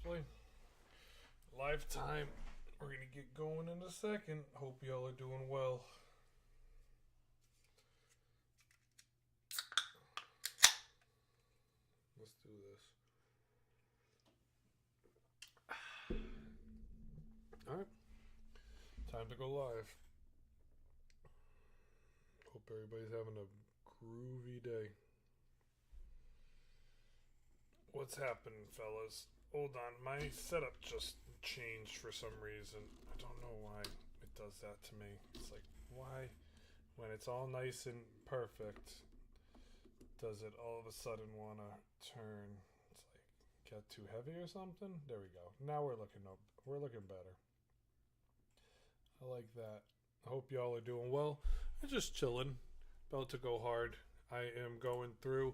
play. Lifetime. We're gonna get going in a second. Hope y'all are doing well. Let's do this. Alright. Time to go live. Hope everybody's having a groovy day. What's happening, fellas? Hold on, my setup just changed for some reason. I don't know why it does that to me. It's like, why? When it's all nice and perfect, does it all of a sudden want to turn? It's like, get too heavy or something? There we go. Now we're looking up. We're looking better. I like that. I hope y'all are doing well. I'm just chilling. About to go hard. I am going through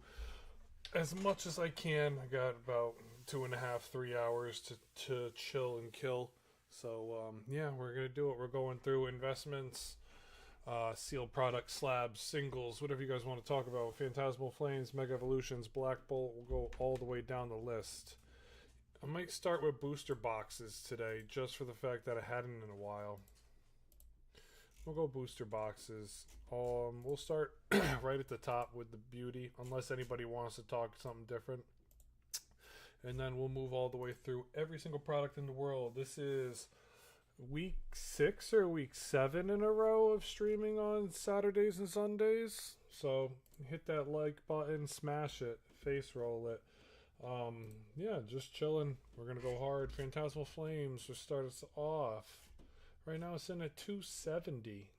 as much as I can. I got about 2.5, 3 hours to chill and kill. So yeah, we're gonna do it. We're going through investments, sealed product slabs, singles, whatever you guys want to talk about. Phantasmal Flames, Mega Evolutions, Black Bolt. We'll go all the way down the list. I might start with booster boxes today, just for the fact that I hadn't in a while. We'll go booster boxes. We'll start right at the top with the beauty, unless anybody wants to talk something different. And then we'll move all the way through every single product in the world. This is week 6 or week 7 in a row of streaming on Saturdays and Sundays. So hit that like button, smash it, face roll it. Yeah, just chilling. We're gonna go hard. Phantasmal Flames will start us off. Right now it's sitting at 270.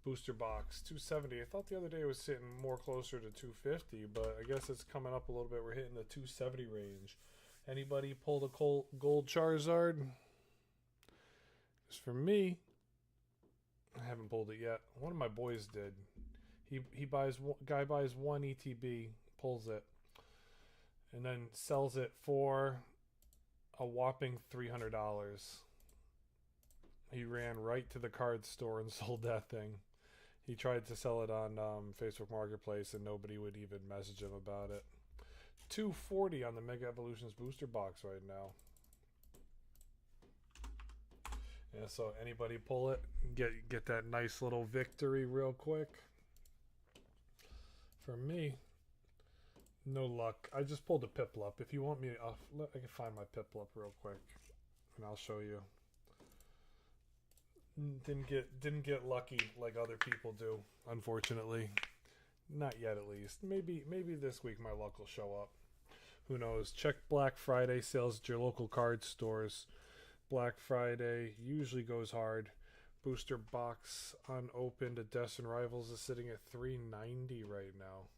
Booster box 270. I thought the other day it was sitting more closer to 250, but I guess it's coming up a little bit. We're hitting the 270 range. Anybody pull the gold Charizard? Because for me, I haven't pulled it yet. One of my boys did. He buys one ETB, pulls it, and then sells it for a whopping $300. He ran right to the card store and sold that thing. He tried to sell it on Facebook Marketplace and nobody would even message him about it. 240 on the Mega Evolutions booster box right now. Yeah, so anybody pull it, get that nice little victory real quick. For me, no luck. I just pulled a Piplup. If you want me, I can find my Piplup real quick and I'll show you. Didn't get lucky like other people do, unfortunately. Not yet, at least. Maybe this week my luck will show up. Who knows? Check Black Friday sales at your local card stores. Black Friday usually goes hard. Booster box unopened at Destin Rivals is sitting at $390 right now.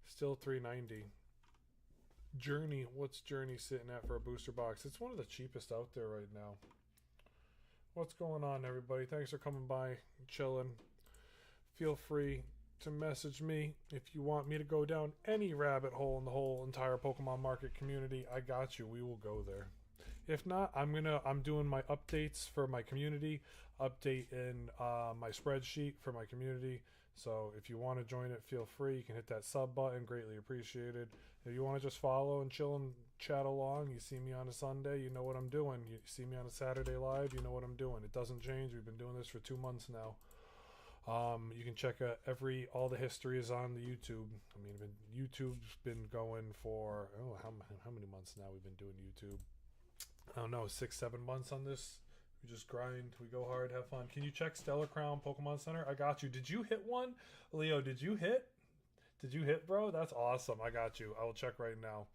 Still $390. Journey, what's Journey sitting at for a booster box? It's one of the cheapest out there right now. What's going on, everybody? Thanks for coming by, chilling. Feel free to message me if you want me to go down any rabbit hole in the whole entire Pokemon market community. I got you. We will go there. If not, I'm doing my updates for my community, update in my spreadsheet for my community. So if you want to join it, feel free. You can hit that sub button, greatly appreciated. If you want to just follow and chill and chat along, you see me on a Sunday, you know what I'm doing. You see me on a Saturday live, you know what I'm doing. It doesn't change. We've been doing this for 2 months now. You can check out all the history is on the YouTube. I mean, YouTube's been going for how many months now we've been doing YouTube? I don't know, 6, 7 months on this. We just grind, we go hard, have fun. Can you check Stellar Crown Pokemon Center? I got you. Did you hit one? Leo, did you hit? Did you hit, bro? That's awesome. I got you. I will check right now.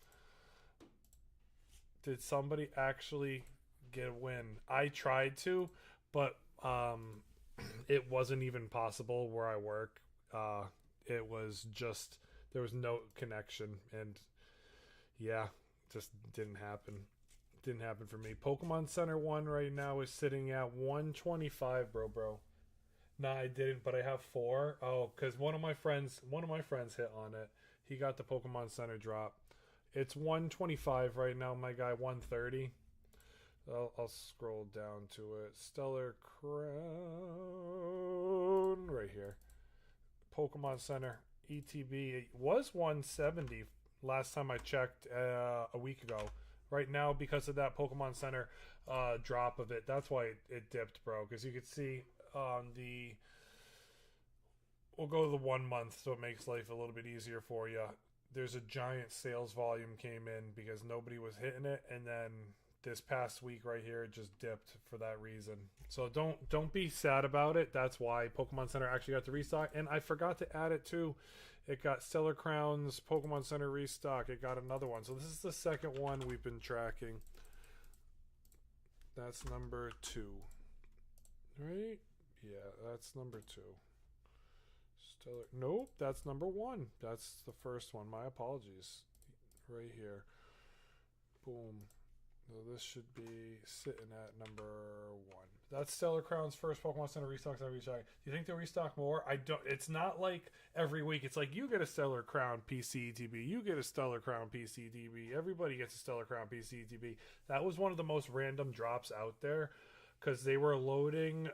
Did somebody actually get a win? I tried to, but it wasn't even possible where I work. It was just, there was no connection, and yeah, just didn't happen. Didn't happen for me. Pokemon Center 1 right now is sitting at 125, bro. Nah, I didn't, but I have 4. Oh, because one of my friends hit on it. He got the Pokemon Center drop. It's 125 right now, my guy. 130. I'll scroll down to it. Stellar Crown right here. Pokemon Center ETB was 170 last time I checked a week ago. right now because of that Pokemon Center drop of it. That's why it dipped, bro. Because you could see on the... We'll go to the 1 month so it makes life a little bit easier for you. There's a giant sales volume came in because nobody was hitting it, and then this past week right here it just dipped for that reason. So don't be sad about it. That's why Pokemon Center actually got the restock. And I forgot to add it too. It got Stellar Crowns, Pokemon Center restock. It got another one. So this is the second one we've been tracking. That's number 2. Right? Yeah, that's number 2. Stellar. Nope, that's number 1. That's the first one. My apologies. Right here. Boom. So this should be sitting at number 1. That's Stellar Crown's first Pokemon Center restocks every week. Do you think they'll restock more? I don't. It's not like every week. It's like you get a Stellar Crown PCTB, you get a Stellar Crown PCTB. Everybody gets a Stellar Crown PCTB. That was one of the most random drops out there because they were loading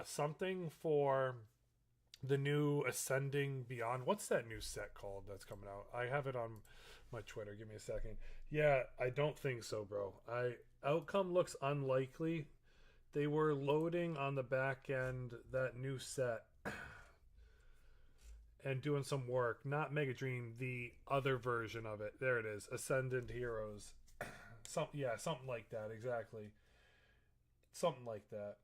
something for the new Ascending Beyond. What's that new set called that's coming out? I have it on my Twitter. Give me a second. Yeah, I don't think so, bro. Outcome looks unlikely. They were loading on the back end that new set and doing some work. Not Mega Dream, the other version of it. There it is. Ascendant Heroes. Something like that, exactly. Something like that.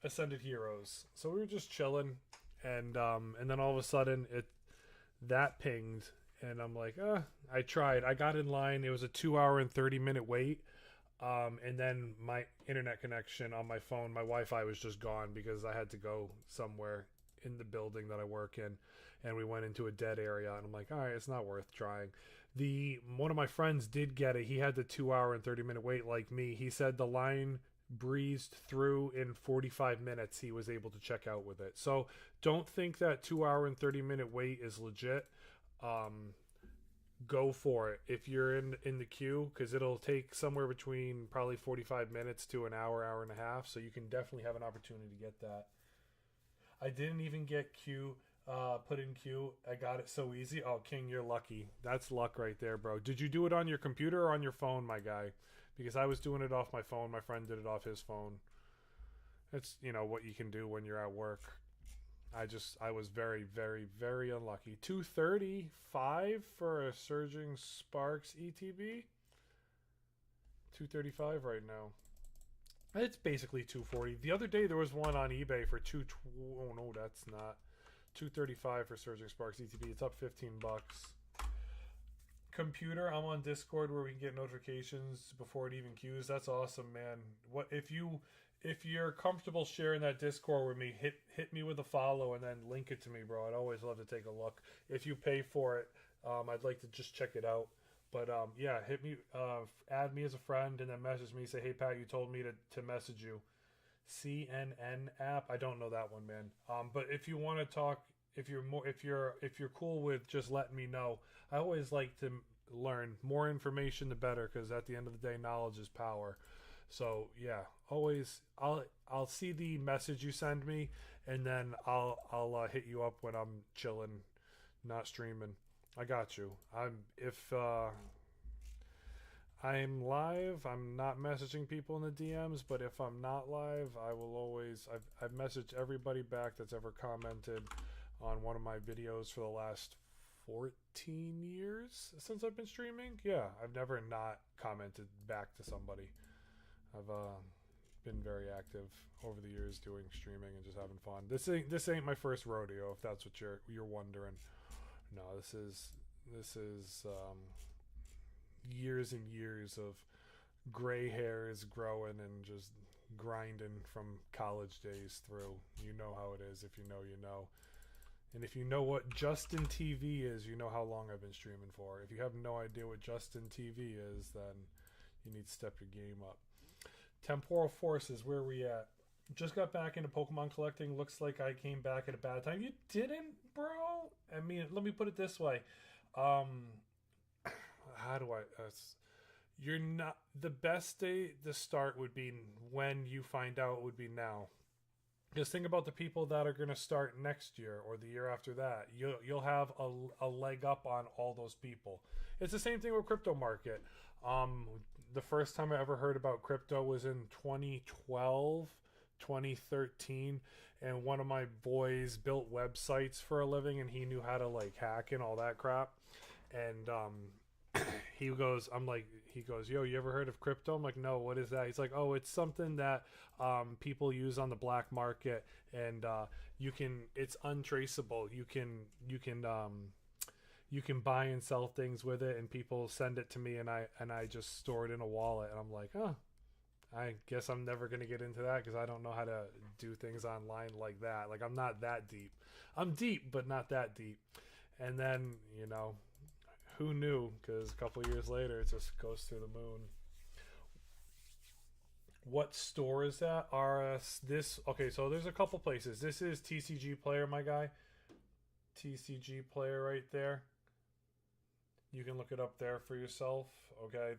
Ascended Heroes. So we were just chilling, and then all of a sudden that pinged, and I'm like, I tried. I got in line. It was a 2-hour and 30-minute wait. And then my internet connection on my phone, my Wi-Fi was just gone because I had to go somewhere in the building that I work in, and we went into a dead area, and I'm like, all right, it's not worth trying. One of my friends did get it. He had the 2-hour and 30-minute wait like me. He said the line breezed through in 45 minutes. He was able to check out with it. So don't think that 2-hour and 30-minute wait is legit. Go for it if you're in the queue, because it'll take somewhere between probably 45 minutes to an hour and a half, so you can definitely have an opportunity to get that. I didn't even get put in queue. I got it so easy. Oh, King, you're lucky. That's luck right there, bro. Did you do it on your computer or on your phone, my guy? Because I was doing it off my phone. My friend did it off his phone. It's, what you can do when you're at work. I was very, very, very unlucky. 235 for a Surging Sparks ETB. 235 right now. It's basically 240. The other day there was one on eBay for oh no, that's not. 235 for Surging Sparks ETB. It's up $15. Computer, I'm on Discord where we can get notifications before it even queues. That's awesome, man. If you're comfortable sharing that Discord with me, hit me with a follow and then link it to me, bro. I'd always love to take a look. If you pay for it, I'd like to just check it out. But yeah, hit me, add me as a friend, and then message me. Say, hey Pat, you told me to message you. CNN app. I don't know that one, man. But if you want to talk, if you're cool with just letting me know, I always like to learn. More information, the better, because at the end of the day, knowledge is power. So yeah, always I'll see the message you send me, and then I'll hit you up when I'm chilling, not streaming. I got you. If I'm live, I'm not messaging people in the DMs, but if I'm not live, I will always. I've messaged everybody back that's ever commented on one of my videos for the last 14 years since I've been streaming. Yeah, I've never not commented back to somebody. I've been very active over the years doing streaming and just having fun. This ain't my first rodeo, if that's what you're wondering. No, this is years and years of gray hairs growing and just grinding from college days through. You know how it is. If you know, you know. And if you know what Justin TV is, you know how long I've been streaming for. If you have no idea what Justin TV is, then you need to step your game up. Temporal Forces, where are we at? Just got back into Pokemon collecting. Looks like I came back at a bad time. You didn't, bro? I mean, let me put it this way. How do I... you're not... The best day to start would be when you find out would be now. Just think about the people that are going to start next year or the year after that. You'll have a leg up on all those people. It's the same thing with crypto market. the first time I ever heard about crypto was in 2012, 2013, and one of my boys built websites for a living, and he knew how to like hack and all that crap. And he goes, yo, you ever heard of crypto? I'm like, no, what is that? He's like, oh, it's something that people use on the black market, and it's untraceable. You can buy and sell things with it, and people send it to me, and I just store it in a wallet. And I'm like, huh, I guess I'm never going to get into that because I don't know how to do things online like that. Like, I'm not that deep. I'm deep, but not that deep. And then, who knew? Because a couple years later, it just goes through the moon. What store is that? Okay, so there's a couple places. This is TCG Player, my guy. TCG Player right there. You can look it up there for yourself. Okay,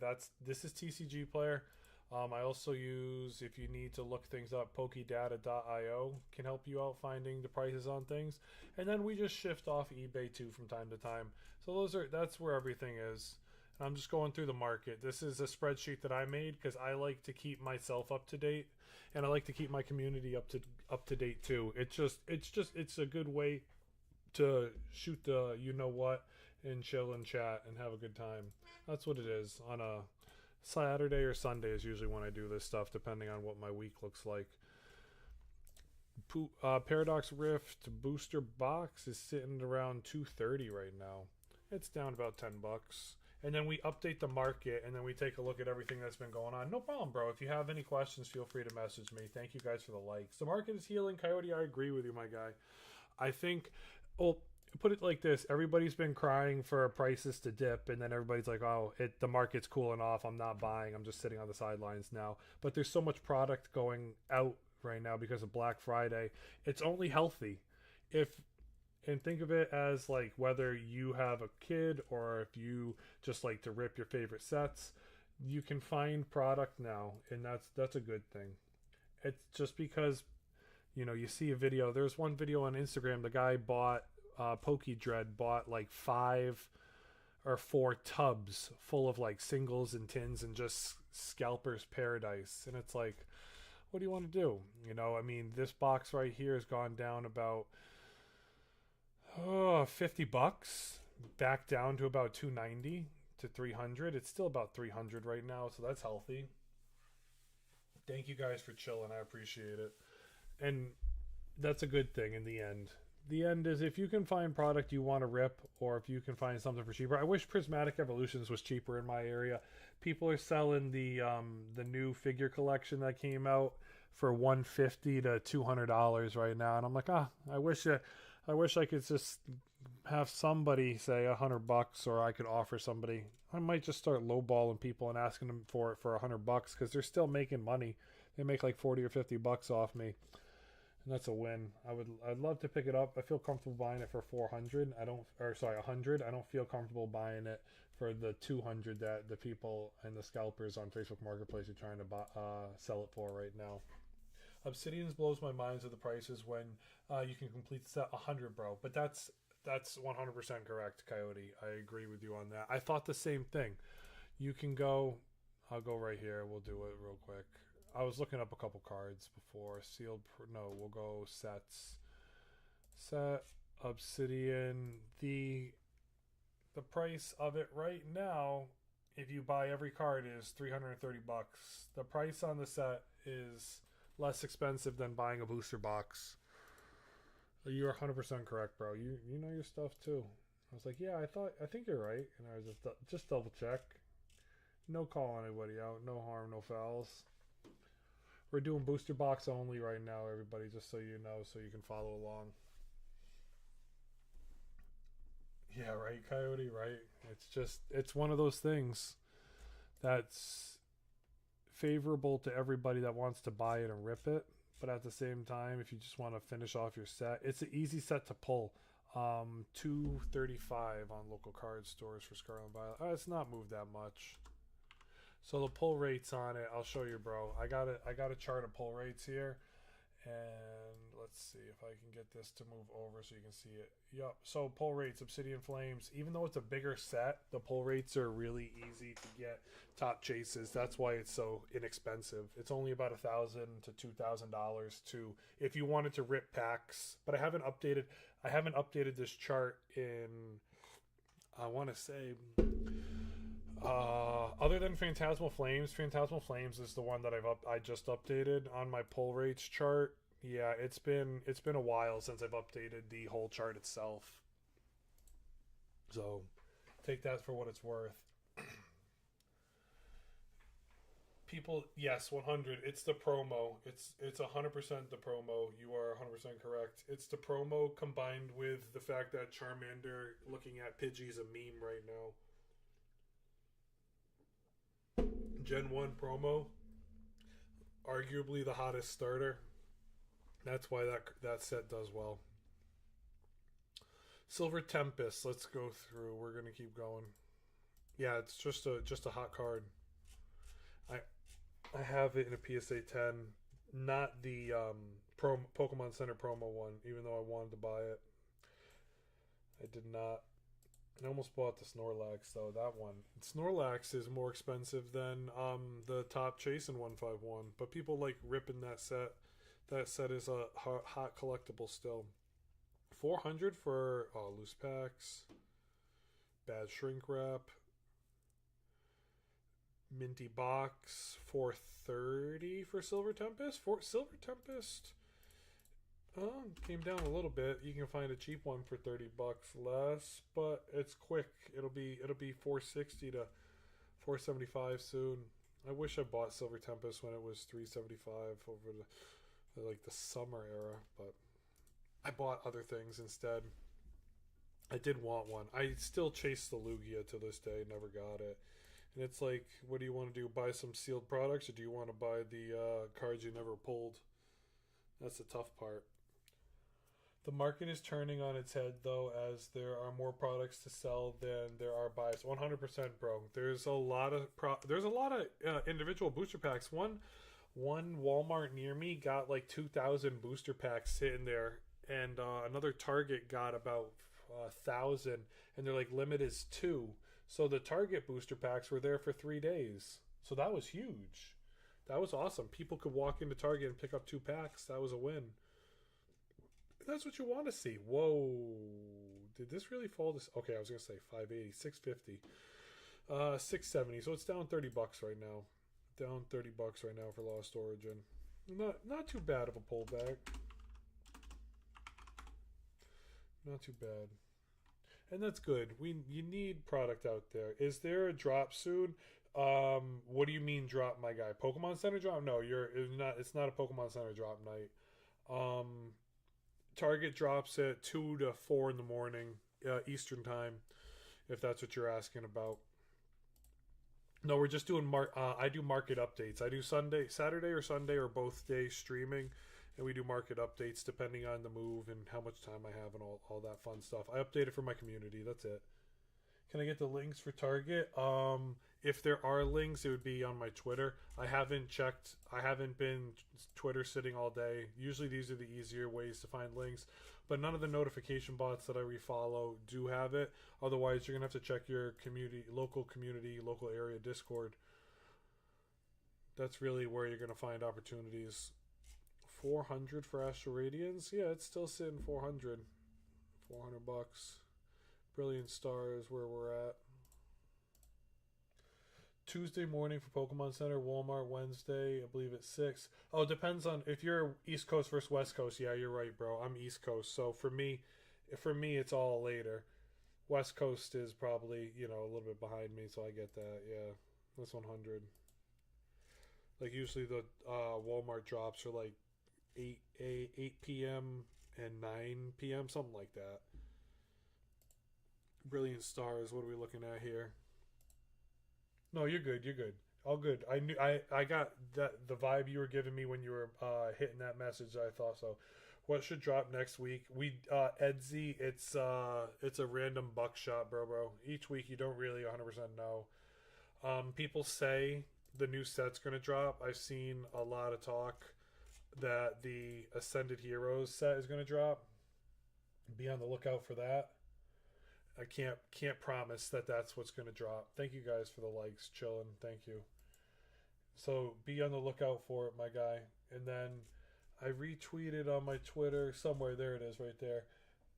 this is TCG Player. I also use, if you need to look things up, pokedata.io can help you out finding the prices on things. And then we just shift off eBay too from time to time. So that's where everything is. And I'm just going through the market. This is a spreadsheet that I made because I like to keep myself up to date, and I like to keep my community up to date too. It's a good way to shoot the what and chill and chat and have a good time. That's what it is. On a Saturday or Sunday is usually when I do this stuff, depending on what my week looks like. Paradox Rift booster box is sitting around $230 right now. It's down about $10. And then we update the market, and then we take a look at everything that's been going on. No problem, bro. If you have any questions, feel free to message me. Thank you guys for the likes. The market is healing. Coyote, I agree with you, my guy. I think, put it like this. Everybody's been crying for prices to dip, and then everybody's like, oh, the market's cooling off. I'm not buying. I'm just sitting on the sidelines now. But there's so much product going out right now because of Black Friday. It's only healthy. And think of it as like whether you have a kid or if you just like to rip your favorite sets, you can find product now, and that's a good thing. It's just because you see a video. There's one video on Instagram. The guy bought PokeDread bought like 5 or 4 tubs full of like singles and tins and just scalper's paradise. And it's like, what do you want to do? I mean, this box right here has gone down about $50, back down to about $290 to $300. It's still about $300 right now, so that's healthy. Thank you guys for chilling. I appreciate it. And that's a good thing in the end. The end is if you can find product you want to rip, or if you can find something for cheaper. I wish Prismatic Evolutions was cheaper in my area. People are selling the new figure collection that came out for $150 to $200 right now, and I'm like, I wish I could just have somebody say $100, or I could offer somebody. I might just start lowballing people and asking them for it for $100 because they're still making money. They make like 40 or $50 off me, and that's a win. I'd love to pick it up. I feel comfortable buying it for 100. I don't feel comfortable buying it for the 200 that the people and the scalpers on Facebook Marketplace are trying to sell it for right now. Obsidians blows my mind with the prices when you can complete the set 100, bro. But that's 100% correct, Coyote. I agree with you on that. I thought the same thing. You can go. I'll go right here. We'll do it real quick. I was looking up a couple cards before. We'll go sets. Set Obsidian. The price of it right now, if you buy every card, is $330. The price on the set is less expensive than buying a booster box. You're 100% correct, bro. You know your stuff too. I was like, yeah, I think you're right, and I was just double check. No calling anybody out, no harm, no fouls. We're doing booster box only right now, everybody, just so you know, so you can follow along. Yeah, right, Coyote, right? It's one of those things that's favorable to everybody that wants to buy it and rip it, but at the same time, if you just want to finish off your set, it's an easy set to pull. $235 on local card stores for Scarlet and Violet. It's not moved that much. So the pull rates on it, I'll show you, bro. I got a chart of pull rates here, and let's see if I can get this to move over so you can see it. Yup. So pull rates, Obsidian Flames. Even though it's a bigger set, the pull rates are really easy to get top chases. That's why it's so inexpensive. It's only about $1,000 to $2,000 to if you wanted to rip packs. But I haven't updated. This chart in. I want to say. Other than Phantasmal Flames is the one that I just updated on my pull rates chart. Yeah, it's been a while since I've updated the whole chart itself. So, take that for what it's worth. People, yes, 100. It's the promo. It's 100% the promo. You are 100% correct. It's the promo combined with the fact that Charmander looking at Pidgey is a meme right now. Gen 1 promo, arguably the hottest starter. That's why that set does well. Silver Tempest, let's go through. We're going to keep going. Yeah, it's just a hot card. I have it in a PSA 10, not the Pokemon Center promo one, even though I wanted to buy it. I did not. I almost bought the Snorlax though. That one, Snorlax is more expensive than the top chase in 151, but people like ripping that set. That set is a hot collectible still. 400 for loose packs, bad shrink wrap, minty box. 430 for Silver Tempest. Silver Tempest. Came down a little bit. You can find a cheap one for $30 less, but it's quick. It'll be 460 to 475 soon. I wish I bought Silver Tempest when it was 375 over the summer era, but I bought other things instead. I did want one. I still chase the Lugia to this day. Never got it. And it's like, what do you want to do? Buy some sealed products, or do you want to buy the cards you never pulled? That's the tough part. The market is turning on its head, though, as there are more products to sell than there are buys. 100%, bro. There's a lot of individual booster packs. One Walmart near me got like 2,000 booster packs sitting there, and another Target got about 1,000, and they're like limit is 2. So the Target booster packs were there for 3 days. So that was huge. That was awesome. People could walk into Target and pick up 2 packs. That was a win. That's what you want to see. Whoa. Did this really fall this? Okay, I was going to say 580, 650. 670. So it's down $30 right now. Down $30 right now for Lost Origin. Not too bad of a pullback. Not too bad. And that's good. You need product out there. Is there a drop soon? What do you mean drop, my guy? Pokemon Center drop? No, it's not a Pokemon Center drop night. Target drops at 2 to 4 in the morning, Eastern time, if that's what you're asking about. No, we're just doing I do market updates. I do Saturday or Sunday or both days streaming, and we do market updates depending on the move and how much time I have and all that fun stuff. I update it for my community. That's it. Can I get the links for Target? If there are links, it would be on my Twitter. I haven't checked. I haven't been Twitter sitting all day. Usually these are the easier ways to find links, but none of the notification bots that I refollow do have it. Otherwise, you're going to have to check your local area Discord. That's really where you're going to find opportunities. 400 for Astral Radiance? Yeah, it's still sitting 400. $400. Brilliant Star is where we're at. Tuesday morning for Pokemon Center, Walmart Wednesday, I believe it's 6. Oh, it depends on if you're East Coast versus West Coast. Yeah, you're right, bro. I'm East Coast, so for me, it's all later. West Coast is probably a little bit behind me, so I get that. Yeah, that's 100. Like usually the Walmart drops are like 8 p.m. and 9 p.m. something like that. Brilliant Stars. What are we looking at here? No, you're good. You're good. All good. I got the vibe you were giving me when you were hitting that message. I thought so. What should drop next week? Etsy. It's a random buckshot, bro. Each week you don't really 100% know. People say the new set's gonna drop. I've seen a lot of talk. that the Ascended Heroes set is going to drop. Be on the lookout for that. I can't promise that that's what's going to drop. Thank you guys for the likes, chilling. Thank you. So be on the lookout for it, my guy. And then I retweeted on my Twitter somewhere. There it is, right there.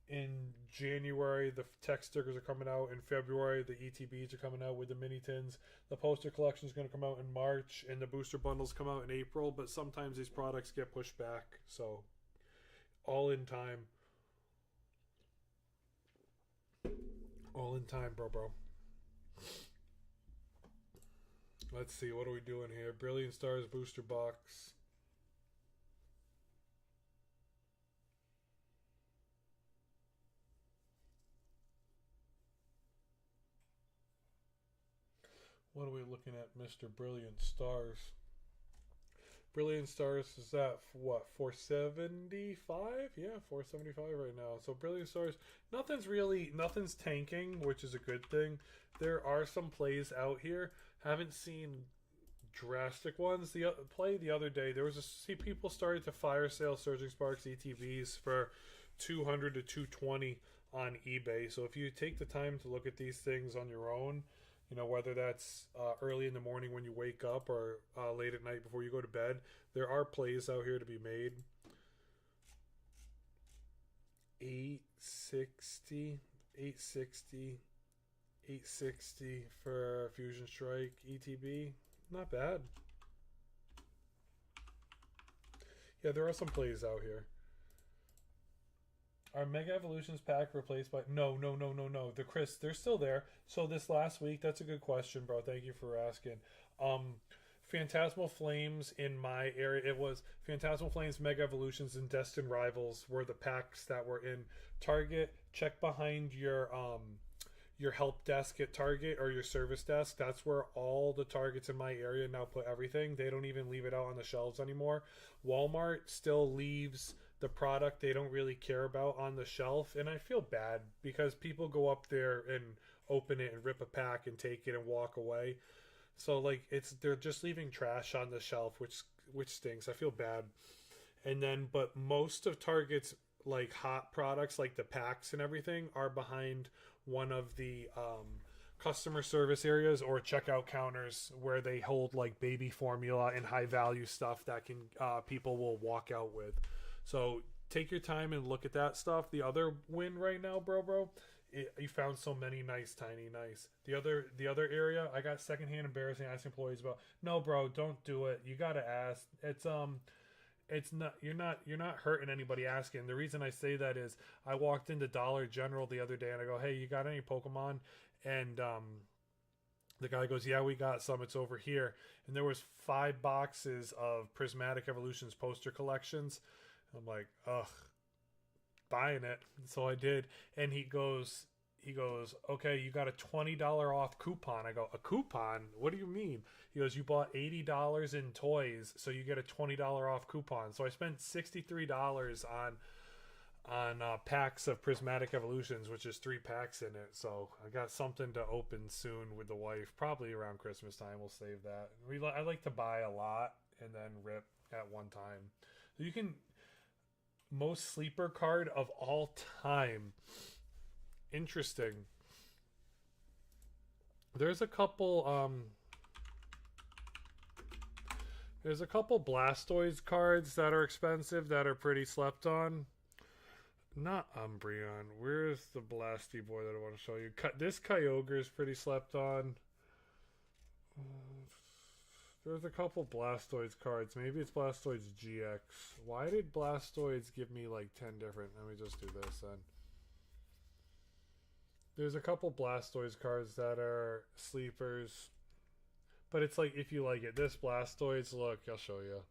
In January, the tech stickers are coming out. In February, the ETBs are coming out with the mini tins. The poster collection is going to come out in March, and the booster bundles come out in April. But sometimes these products get pushed back, so all in time. All in time, bro. Let's see, what are we doing here? Brilliant Stars booster box. What are we looking at, Mr. Brilliant Stars? Brilliant Stars is at what, 475? Yeah, 475 right now. So Brilliant Stars, nothing's tanking, which is a good thing. There are some plays out here. Haven't seen drastic ones. The play the other day, there was people started to fire sale Surging Sparks ETBs for 200 to 220 on eBay. So if you take the time to look at these things on your own, you know, whether that's early in the morning when you wake up or late at night before you go to bed, there are plays out here to be made. 860 for Fusion Strike ETB. Not bad. Yeah, there are some plays out here. Are Mega Evolutions pack replaced by... No. They're still there. So this last week, that's a good question, bro. Thank you for asking. Phantasmal Flames in my area, it was Phantasmal Flames, Mega Evolutions, and Destined Rivals were the packs that were in Target. Check behind your help desk at Target or your service desk. That's where all the Targets in my area now put everything. They don't even leave it out on the shelves anymore. Walmart still leaves the product they don't really care about on the shelf, and I feel bad because people go up there and open it and rip a pack and take it and walk away. So like they're just leaving trash on the shelf, which stinks. I feel bad. And then but most of Target's like hot products like the packs and everything are behind one of the customer service areas or checkout counters where they hold like baby formula and high value stuff that can people will walk out with. So take your time and look at that stuff. The other win right now, bro, you found so many nice. The other area, I got secondhand embarrassing asking employees about. No, bro, don't do it. You gotta ask. It's not you're not hurting anybody asking. The reason I say that is I walked into Dollar General the other day and I go, hey, you got any Pokemon? And the guy goes, yeah, we got some. It's over here. And there was 5 boxes of Prismatic Evolutions poster collections. I'm like, ugh, buying it. So I did. And he goes, okay, you got a $20 off coupon. I go, a coupon? What do you mean? He goes, you bought $80 in toys, so you get a $20 off coupon. So I spent $63 on packs of Prismatic Evolutions, which is 3 packs in it. So I got something to open soon with the wife, probably around Christmas time. We'll save that. I like to buy a lot and then rip at one time. You can... Most sleeper card of all time. Interesting. There's a couple Blastoise cards that are expensive that are pretty slept on. Not Umbreon. Where's the Blasty boy that I want to show you? This Kyogre is pretty slept on. There's a couple Blastoise cards. Maybe it's Blastoise GX. Why did Blastoise give me like 10 different? Let me just do this then. There's a couple Blastoise cards that are sleepers. But it's like, if you like it. This Blastoise, look, I'll show you.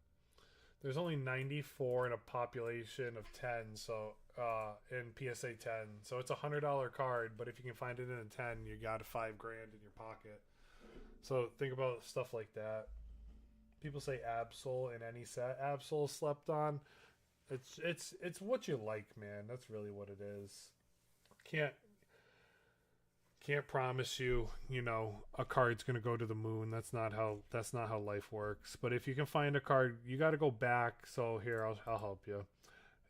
There's only 94 in a population of 10, so in PSA 10. So it's a $100 card, but if you can find it in a 10, you got $5,000 in your pocket. So think about stuff like that. People say Absol in any set. Absol slept on. It's what you like, man. That's really what it is. Can't promise you, a card's gonna go to the moon. That's not how life works. But if you can find a card, you got to go back. So here, I'll help you.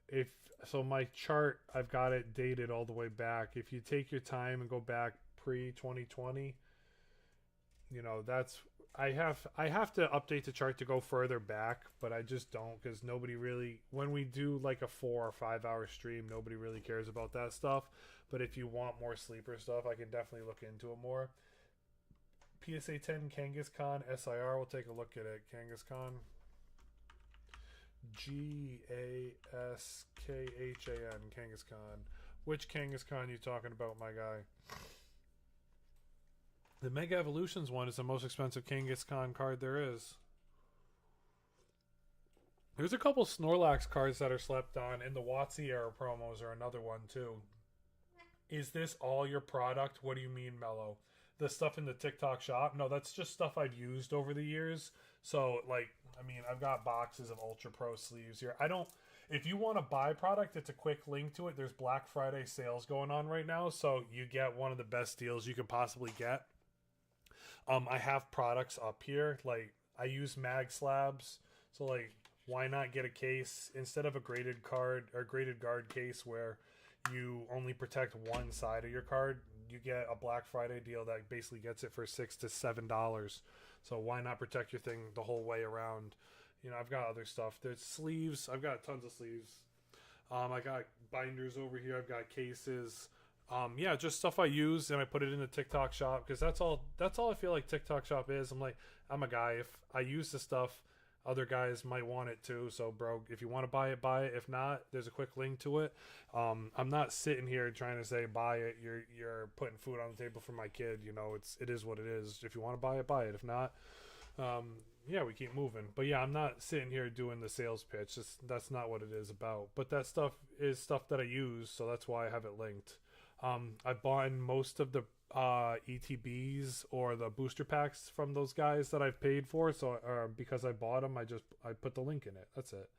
If so, my chart, I've got it dated all the way back. If you take your time and go back pre 2020, that's I have to update the chart to go further back, but I just don't, because nobody really, when we do like a 4 or 5 hour stream, nobody really cares about that stuff. But if you want more sleeper stuff, I can definitely look into it more. PSA 10 Kangaskhan SIR, we'll take a look at it. Kangaskhan, Gaskhan, Kangaskhan. Which Kangaskhan you talking about, my guy? The Mega Evolutions one is the most expensive Kangaskhan card there is. There's a couple Snorlax cards that are slept on, and the WotC era promos are another one too. Is this all your product? What do you mean, Mello? The stuff in the TikTok shop? No, that's just stuff I've used over the years. So, I've got boxes of Ultra Pro sleeves here. If you want to buy product, it's a quick link to it. There's Black Friday sales going on right now, so you get one of the best deals you could possibly get. I have products up here. Like, I use mag slabs, so why not get a case instead of a graded card or graded guard case where you only protect one side of your card? You get a Black Friday deal that basically gets it for $6 to $7. So why not protect your thing the whole way around? I've got other stuff. There's sleeves. I've got tons of sleeves. I got binders over here. I've got cases. Just stuff I use, and I put it in the TikTok shop, because that's all I feel like TikTok shop is. I'm a guy. If I use the stuff, other guys might want it too. So, bro, if you want to buy it, buy it. If not, there's a quick link to it. I'm not sitting here trying to say buy it. You're putting food on the table for my kid. It is what it is. If you want to buy it, buy it. If not, we keep moving. But yeah, I'm not sitting here doing the sales pitch. That's not what it is about. But that stuff is stuff that I use, so that's why I have it linked. I bought in most of the ETBs or the booster packs from those guys that I've paid for. So because I bought them, I put the link in it. That's it.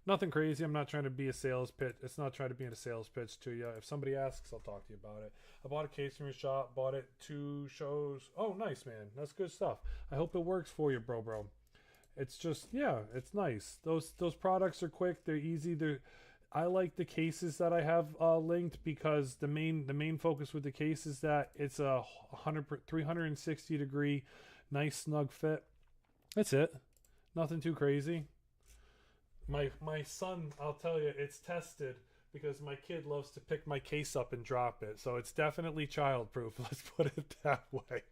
Nothing crazy. I'm not trying to be a sales pitch. It's not trying to be a sales pitch to you. If somebody asks, I'll talk to you about it. I bought a case from your shop. Bought it 2 shows. Oh, nice, man. That's good stuff. I hope it works for you, bro. It's just, it's nice. Those products are quick. They're easy. I like the cases that I have linked, because the main focus with the case is that it's a 360 degree nice snug fit. That's it. Nothing too crazy. My son, I'll tell you, it's tested, because my kid loves to pick my case up and drop it. So it's definitely childproof. Let's put it that way.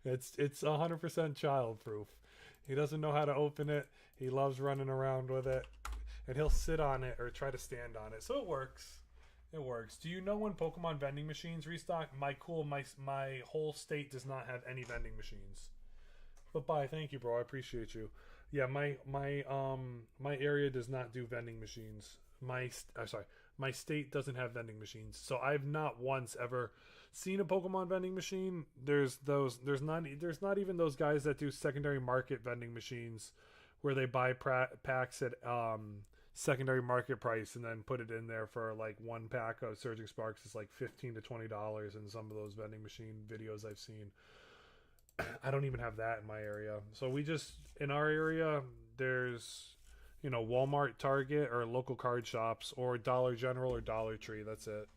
It's 100% childproof. He doesn't know how to open it. He loves running around with it. And he'll sit on it or try to stand on it. So it works. It works. Do you know when Pokemon vending machines restock? My whole state does not have any vending machines. But bye, thank you, bro. I appreciate you. Yeah, my area does not do vending machines. My state doesn't have vending machines. So I've not once ever seen a Pokemon vending machine. There's not even those guys that do secondary market vending machines, where they buy packs at secondary market price and then put it in there for one pack of Surging Sparks is $15 to $20 in some of those vending machine videos I've seen. I don't even have that in my area. So in our area, there's Walmart, Target, or local card shops, or Dollar General or Dollar Tree. That's it.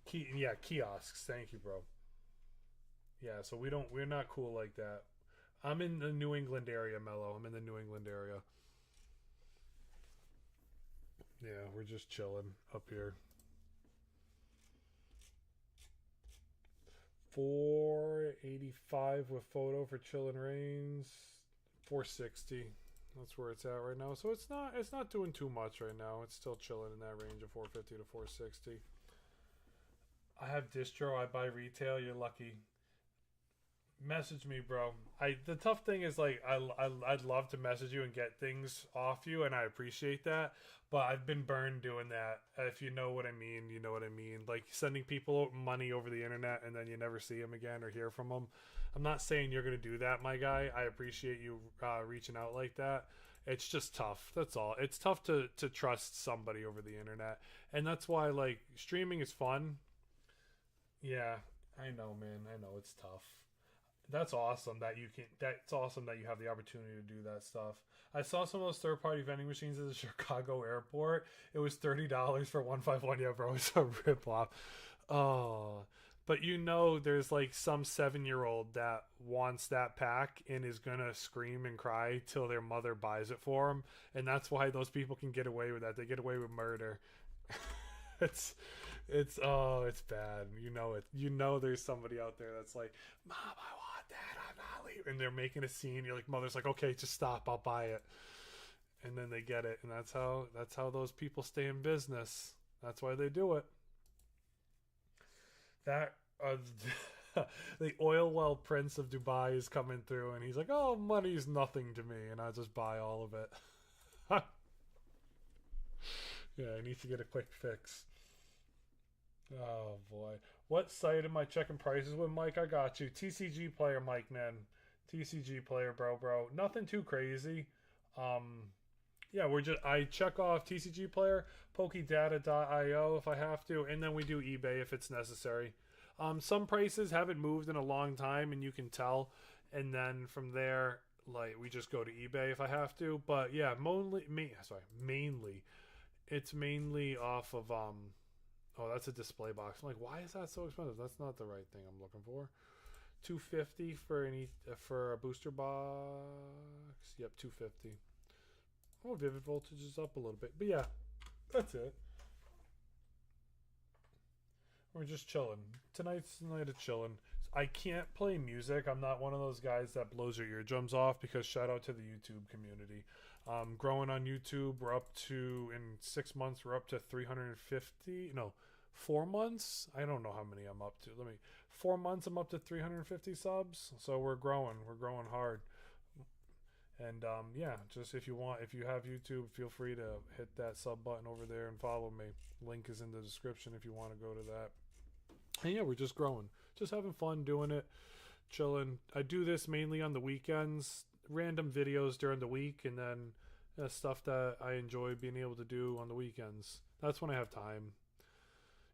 Kiosks. Thank you, bro. Yeah, so we're not cool like that. I'm in the New England area, Mello. I'm in the New England area. Yeah, we're just chilling up here. 485 with photo for Chillin' Rains. 460. That's where it's at right now. So it's not doing too much right now. It's still chilling in that range of 450 to 460. I have distro. I buy retail. You're lucky. Message me, bro. The tough thing is I'd love to message you and get things off you, and I appreciate that, but I've been burned doing that. If you know what I mean, you know what I mean. Like sending people money over the internet and then you never see them again or hear from them. I'm not saying you're gonna do that, my guy. I appreciate you reaching out like that. It's just tough. That's all. It's tough to trust somebody over the internet, and that's why streaming is fun. Yeah, I know, man. I know it's tough. That's awesome that you can. That's awesome that you have the opportunity to do that stuff. I saw some of those third-party vending machines at the Chicago airport. It was $30 for 151. Yeah, bro, it's a ripoff. Oh, but there's like some 7-year-old that wants that pack and is gonna scream and cry till their mother buys it for them, and that's why those people can get away with that. They get away with murder. it's it's bad. You know it. There's somebody out there that's like, Mom, I want that. I'm not leaving. And they're making a scene. You're like, mother's like, okay, just stop. I'll buy it. And then they get it, and that's how those people stay in business. That's why they do it. That the oil well prince of Dubai is coming through, and he's like, oh, money's nothing to me, and I just buy all of it. Yeah, I need to get a quick fix. Oh boy. What site am I checking prices with, Mike? I got you. TCG player, Mike, man. TCG player, bro. Nothing too crazy. Um, yeah, I check off TCG player, pokedata.io if I have to, and then we do eBay if it's necessary. Some prices haven't moved in a long time, and you can tell. And then from there, like we just go to eBay if I have to. But yeah, mainly it's mainly off of oh, that's a display box. I'm like, why is that so expensive? That's not the right thing I'm looking for. 250 for a booster box. Yep, 250. Oh, Vivid Voltage is up a little bit, but yeah, that's it. We're just chilling. Tonight's the night of chilling. I can't play music. I'm not one of those guys that blows your eardrums off because shout out to the YouTube community. Growing on YouTube, we're up to, in 6 months, we're up to 350. No, 4 months. I don't know how many I'm up to. 4 months, I'm up to 350 subs. So we're growing. We're growing hard. And yeah, just if you have YouTube, feel free to hit that sub button over there and follow me. Link is in the description if you want to go to that. And yeah, we're just growing, just having fun doing it, chilling. I do this mainly on the weekends, random videos during the week, and then stuff that I enjoy being able to do on the weekends. That's when I have time.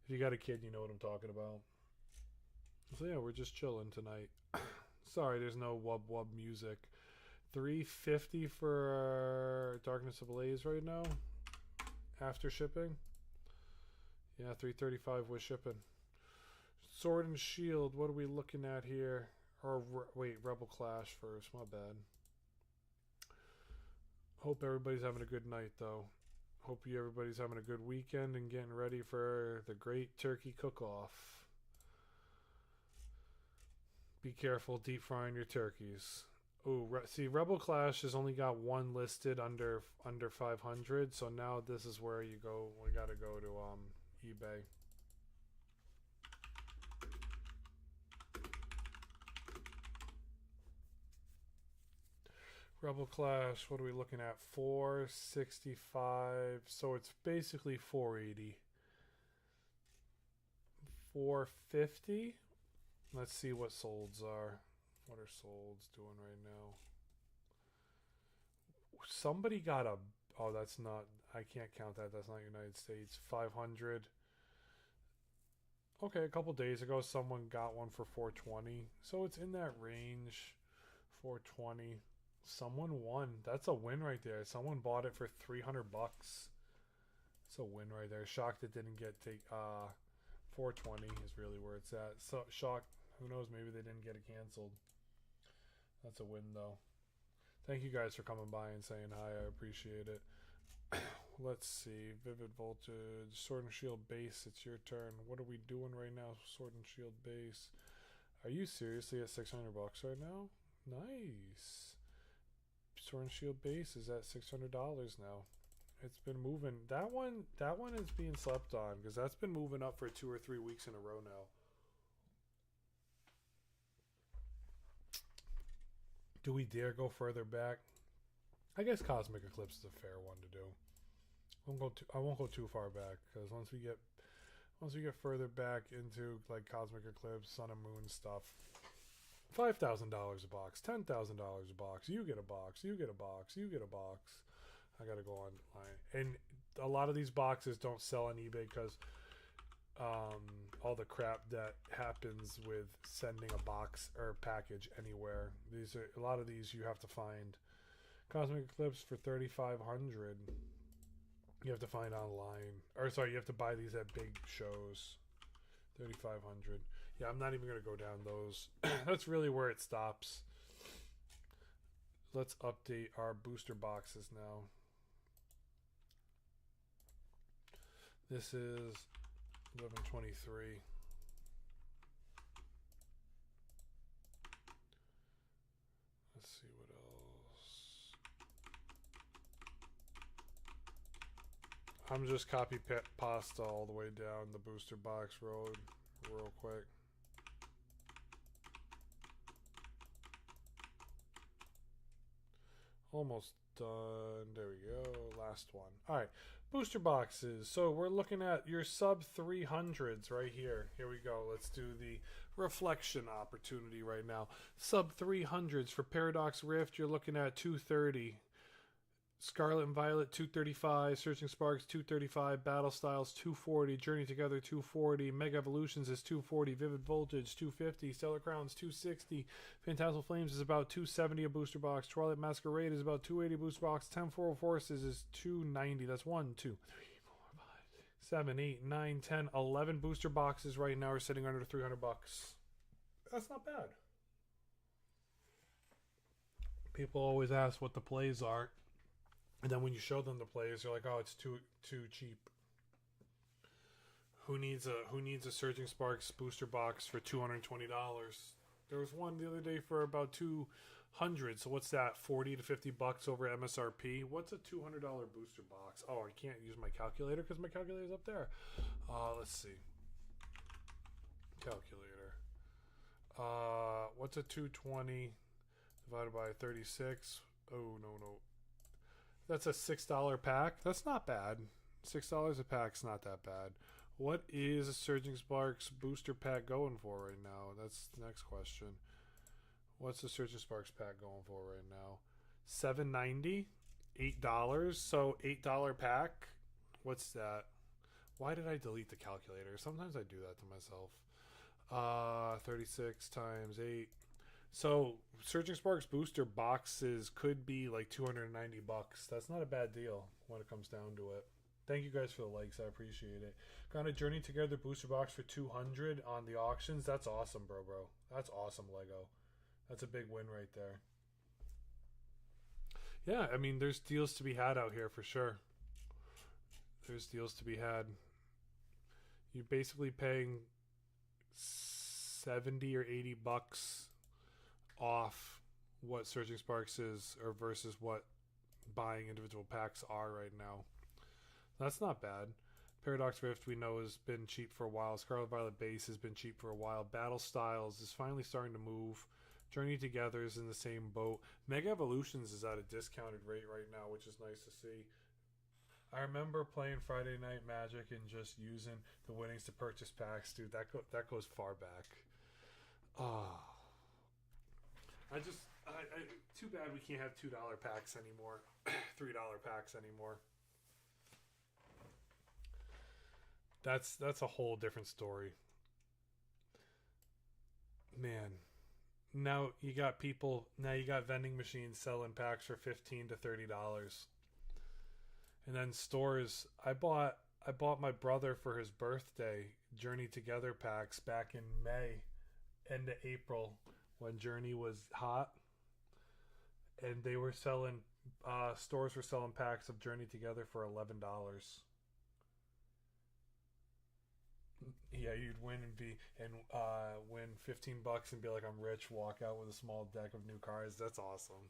If you got a kid, you know what I'm talking about. So yeah, we're just chilling tonight. Sorry, there's no wub wub music. 350 for Darkness Ablaze right now after shipping. Yeah, 335 with shipping. Sword and Shield, what are we looking at here? Or wait, Rebel Clash first, my bad. Hope everybody's having a good night though. Hope everybody's having a good weekend and getting ready for the great turkey cook-off. Be careful deep frying your turkeys. Oh, see, Rebel Clash has only got one listed under 500, so now this is where you go. We got to go to eBay. Rebel Clash, what are we looking at? 465. So it's basically 480. 450. Let's see what solds are. What are solds doing right now? Somebody got a... Oh, that's not... I can't count that. That's not United States. 500. Okay, a couple days ago, someone got one for 420. So it's in that range. 420. Someone won. That's a win right there. Someone bought it for 300 bucks. It's a win right there. Shocked it didn't get 420 is really where it's at. So shocked. Who knows? Maybe they didn't get it canceled. That's a win though. Thank you guys for coming by and saying hi. I appreciate it. Let's see. Vivid Voltage, Sword and Shield base. It's your turn. What are we doing right now? Sword and Shield base. Are you seriously at 600 bucks right now? Nice. Sword and Shield base is at $600 now. It's been moving. That one is being slept on because that's been moving up for 2 or 3 weeks in a row now. Do we dare go further back? I guess Cosmic Eclipse is a fair one to do. I won't go too far back because once we get further back into like Cosmic Eclipse, Sun and Moon stuff, $5,000 a box, $10,000 a box. You get a box. You get a box. You get a box. I gotta go online, and a lot of these boxes don't sell on eBay because all the crap that happens with sending a box or package anywhere. These are a lot of these you have to find. Cosmic Eclipse for 3,500. You have to find online, or sorry, you have to buy these at big shows. 3,500. Yeah, I'm not even gonna go down those. That's really where it stops. Let's update our booster boxes now. This is 1123. Let's see what else. I'm just copy pasta all the way down the booster box road real quick. Almost done. There we go. Last one. All right. Booster boxes. So we're looking at your sub 300s right here. Here we go. Let's do the reflection opportunity right now. Sub 300s for Paradox Rift, you're looking at 230. Scarlet and Violet 235, Searching Sparks 235, Battle Styles 240, Journey Together 240, Mega Evolutions is 240, Vivid Voltage 250, Stellar Crowns 260, Phantasmal Flames is about 270 a booster box, Twilight Masquerade is about 280 a booster box, Temporal Forces is 290. That's 1, 2, 3, 4, 5, 7, 8, 9, 10, 11 booster boxes right now are sitting under $300. That's not bad. People always ask what the plays are. And then when you show them the plays, you're like, "Oh, it's too cheap." Who needs a Surging Sparks booster box for $220? There was one the other day for about $200. So what's that? $40 to $50 over MSRP. What's a $200 booster box? Oh, I can't use my calculator because my calculator's up there. Let's see. Calculator. What's a 220 divided by 36? Oh no. That's a $6 pack. That's not bad. $6 a pack's not that bad. What is a Surging Sparks booster pack going for right now? That's the next question. What's the Surging Sparks pack going for right now? $7.90? $8? So $8 pack? What's that? Why did I delete the calculator? Sometimes I do that to myself. 36 times 8. So Surging Sparks booster boxes could be like $290. That's not a bad deal when it comes down to it. Thank you guys for the likes. I appreciate it. Got a Journey Together booster box for $200 on the auctions. That's awesome, bro. That's awesome, Lego. That's a big win right there. Yeah, I mean, there's deals to be had out here for sure. There's deals to be had. You're basically paying 70 or 80 bucks off what Surging Sparks is, or versus what buying individual packs are right now. That's not bad. Paradox Rift we know has been cheap for a while. Scarlet Violet Base has been cheap for a while. Battle Styles is finally starting to move. Journey Together is in the same boat. Mega Evolutions is at a discounted rate right now, which is nice to see. I remember playing Friday Night Magic and just using the winnings to purchase packs, dude. That goes far back. Too bad we can't have $2 packs anymore, $3 packs anymore. That's a whole different story, man. Now you got vending machines selling packs for $15 to $30, and then stores. I bought my brother for his birthday Journey Together packs back in May, end of April, when Journey was hot, and they were selling stores were selling packs of Journey Together for $11. Yeah, you'd win win $15 and be like, I'm rich, walk out with a small deck of new cards. That's awesome.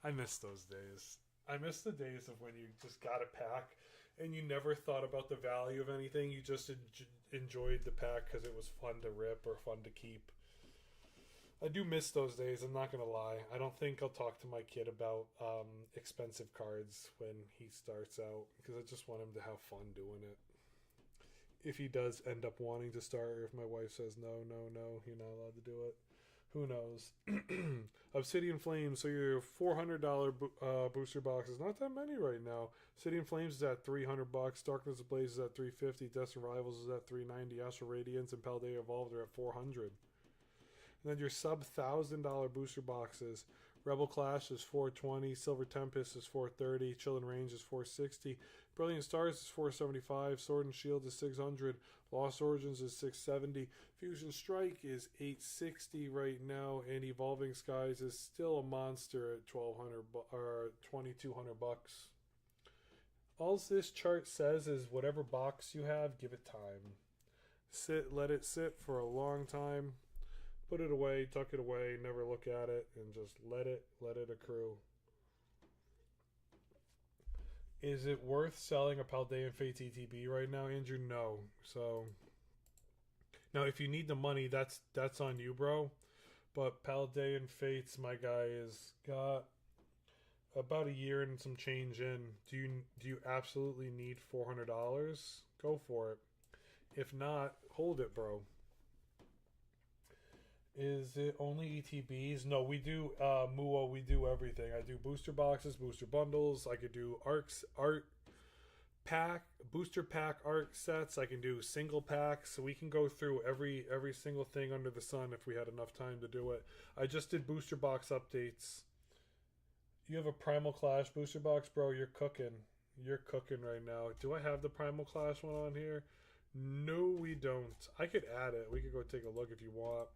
I miss those days. I miss the days of when you just got a pack and you never thought about the value of anything. You just enjoyed the pack because it was fun to rip or fun to keep. I do miss those days, I'm not going to lie. I don't think I'll talk to my kid about expensive cards when he starts out, because I just want him to have fun doing it. If he does end up wanting to start, or if my wife says, no, you're not allowed to do it, Who knows? Obsidian Flames. So your $400 booster box is not that many right now. Obsidian Flames is at $300. Darkness Ablaze is at $350. Destined Rivals is at $390. Astral Radiance and Paldea Evolved are at $400. And then your sub $1,000 booster boxes. Rebel Clash is $420. Silver Tempest is $430. Chill and Range is $460. Brilliant Stars is $475. Sword and Shield is $600. Lost Origins is $670. Fusion Strike is $860 right now, and Evolving Skies is still a monster at $1,200 or $2,200. All this chart says is whatever box you have, give it time. Let it sit for a long time. Put it away, tuck it away, never look at it, and just let it accrue. Is it worth selling a Paldean Fates ETB right now, Andrew? No. So now, if you need the money, that's on you, bro. But Paldean Fates, my guy, has got about a year and some change in. Do you absolutely need $400? Go for it. If not, hold it, bro. Is it only ETBs? No, we do Muo, we do everything. I do booster boxes, booster bundles. I could do art pack, booster pack art sets. I can do single packs. So we can go through every single thing under the sun if we had enough time to do it. I just did booster box updates. You have a Primal Clash booster box, bro. You're cooking. You're cooking right now. Do I have the Primal Clash one on here? No, we don't. I could add it. We could go take a look if you want.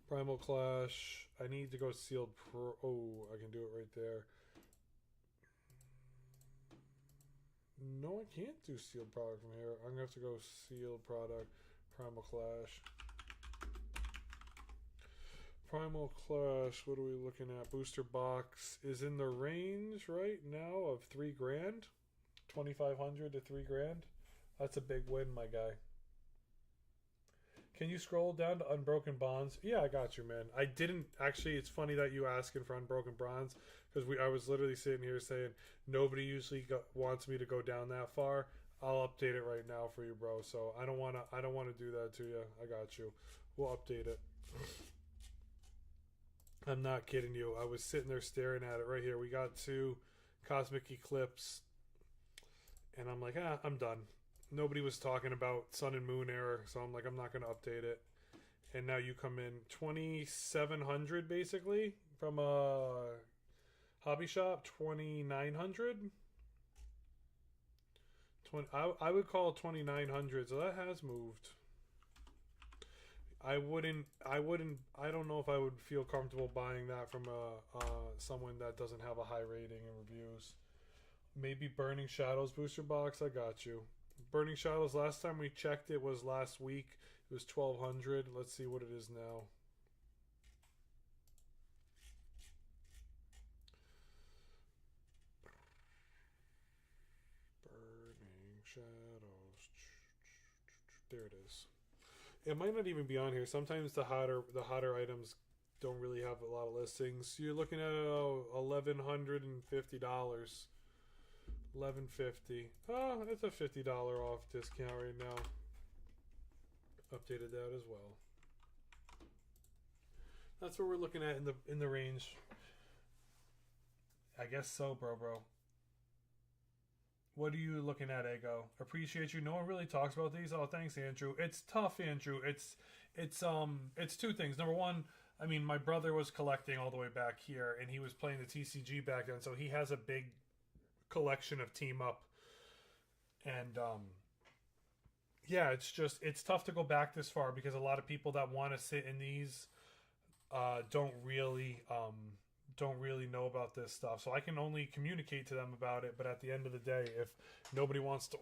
Primal Clash. I need to go sealed pro. Oh, I can do it right there. No, I can't do sealed product from here. I'm gonna have to go sealed product. Primal Clash. Primal Clash. What are we looking at? Booster box is in the range right now of $3,000, 2,500 to $3,000. That's a big win, my guy. Can you scroll down to Unbroken Bonds? Yeah, I got you, man. I didn't actually. It's funny that you asking for Unbroken Bonds because I was literally sitting here saying nobody usually wants me to go down that far. I'll update it right now for you, bro. So I don't wanna do that to you. I got you. We'll update it. I'm not kidding you. I was sitting there staring at it right here. We got 2 Cosmic Eclipse, and I'm like, I'm done. Nobody was talking about Sun and Moon error, so I'm like, I'm not going to update it. And now you come in 2,700 basically from a hobby shop, 2,900. I would call it 2,900, so that has moved. I don't know if I would feel comfortable buying that from someone that doesn't have a high rating and reviews. Maybe Burning Shadows booster box. I got you. Burning Shadows, last time we checked it was last week. It was 1,200. Let's see what it is now. Burning Shadows. There it is. It might not even be on here. Sometimes the hotter items don't really have a lot of listings. You're looking at $1,150. $1,150. Oh, it's a $50 off discount right now. Updated that as well. That's what we're looking at in the range. I guess so, bro. What are you looking at, Ego? Appreciate you. No one really talks about these. Oh, thanks, Andrew. It's tough, Andrew. It's 2 things. Number one, I mean, my brother was collecting all the way back here, and he was playing the TCG back then, so he has a big collection of Team Up. And yeah, it's tough to go back this far because a lot of people that want to sit in these don't really know about this stuff. So I can only communicate to them about it, but at the end of the day, if nobody wants to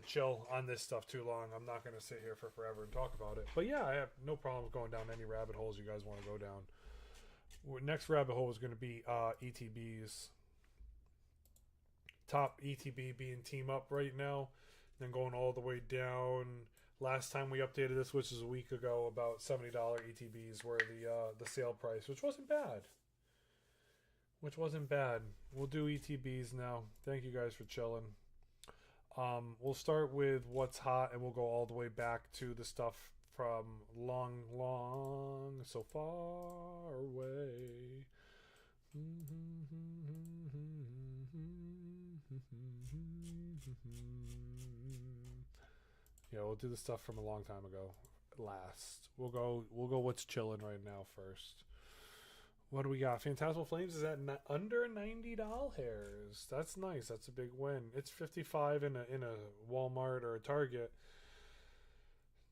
chill on this stuff too long, I'm not going to sit here for forever and talk about it. But yeah, I have no problem going down any rabbit holes you guys want to go down. Next rabbit hole is going to be ETBs. Top ETB being Team Up right now, then going all the way down. Last time we updated this, which is a week ago, about $70 ETBs were the sale price, which wasn't bad. We'll do ETBs now. Thank you guys for chilling. We'll start with what's hot, and we'll go all the way back to the stuff from long, long, so far away. Yeah, we'll do the stuff from a long time ago last. We'll go what's chilling right now first. What do we got? Phantasmal Flames is at under $90. That's nice. That's a big win. It's 55 in a Walmart or a Target.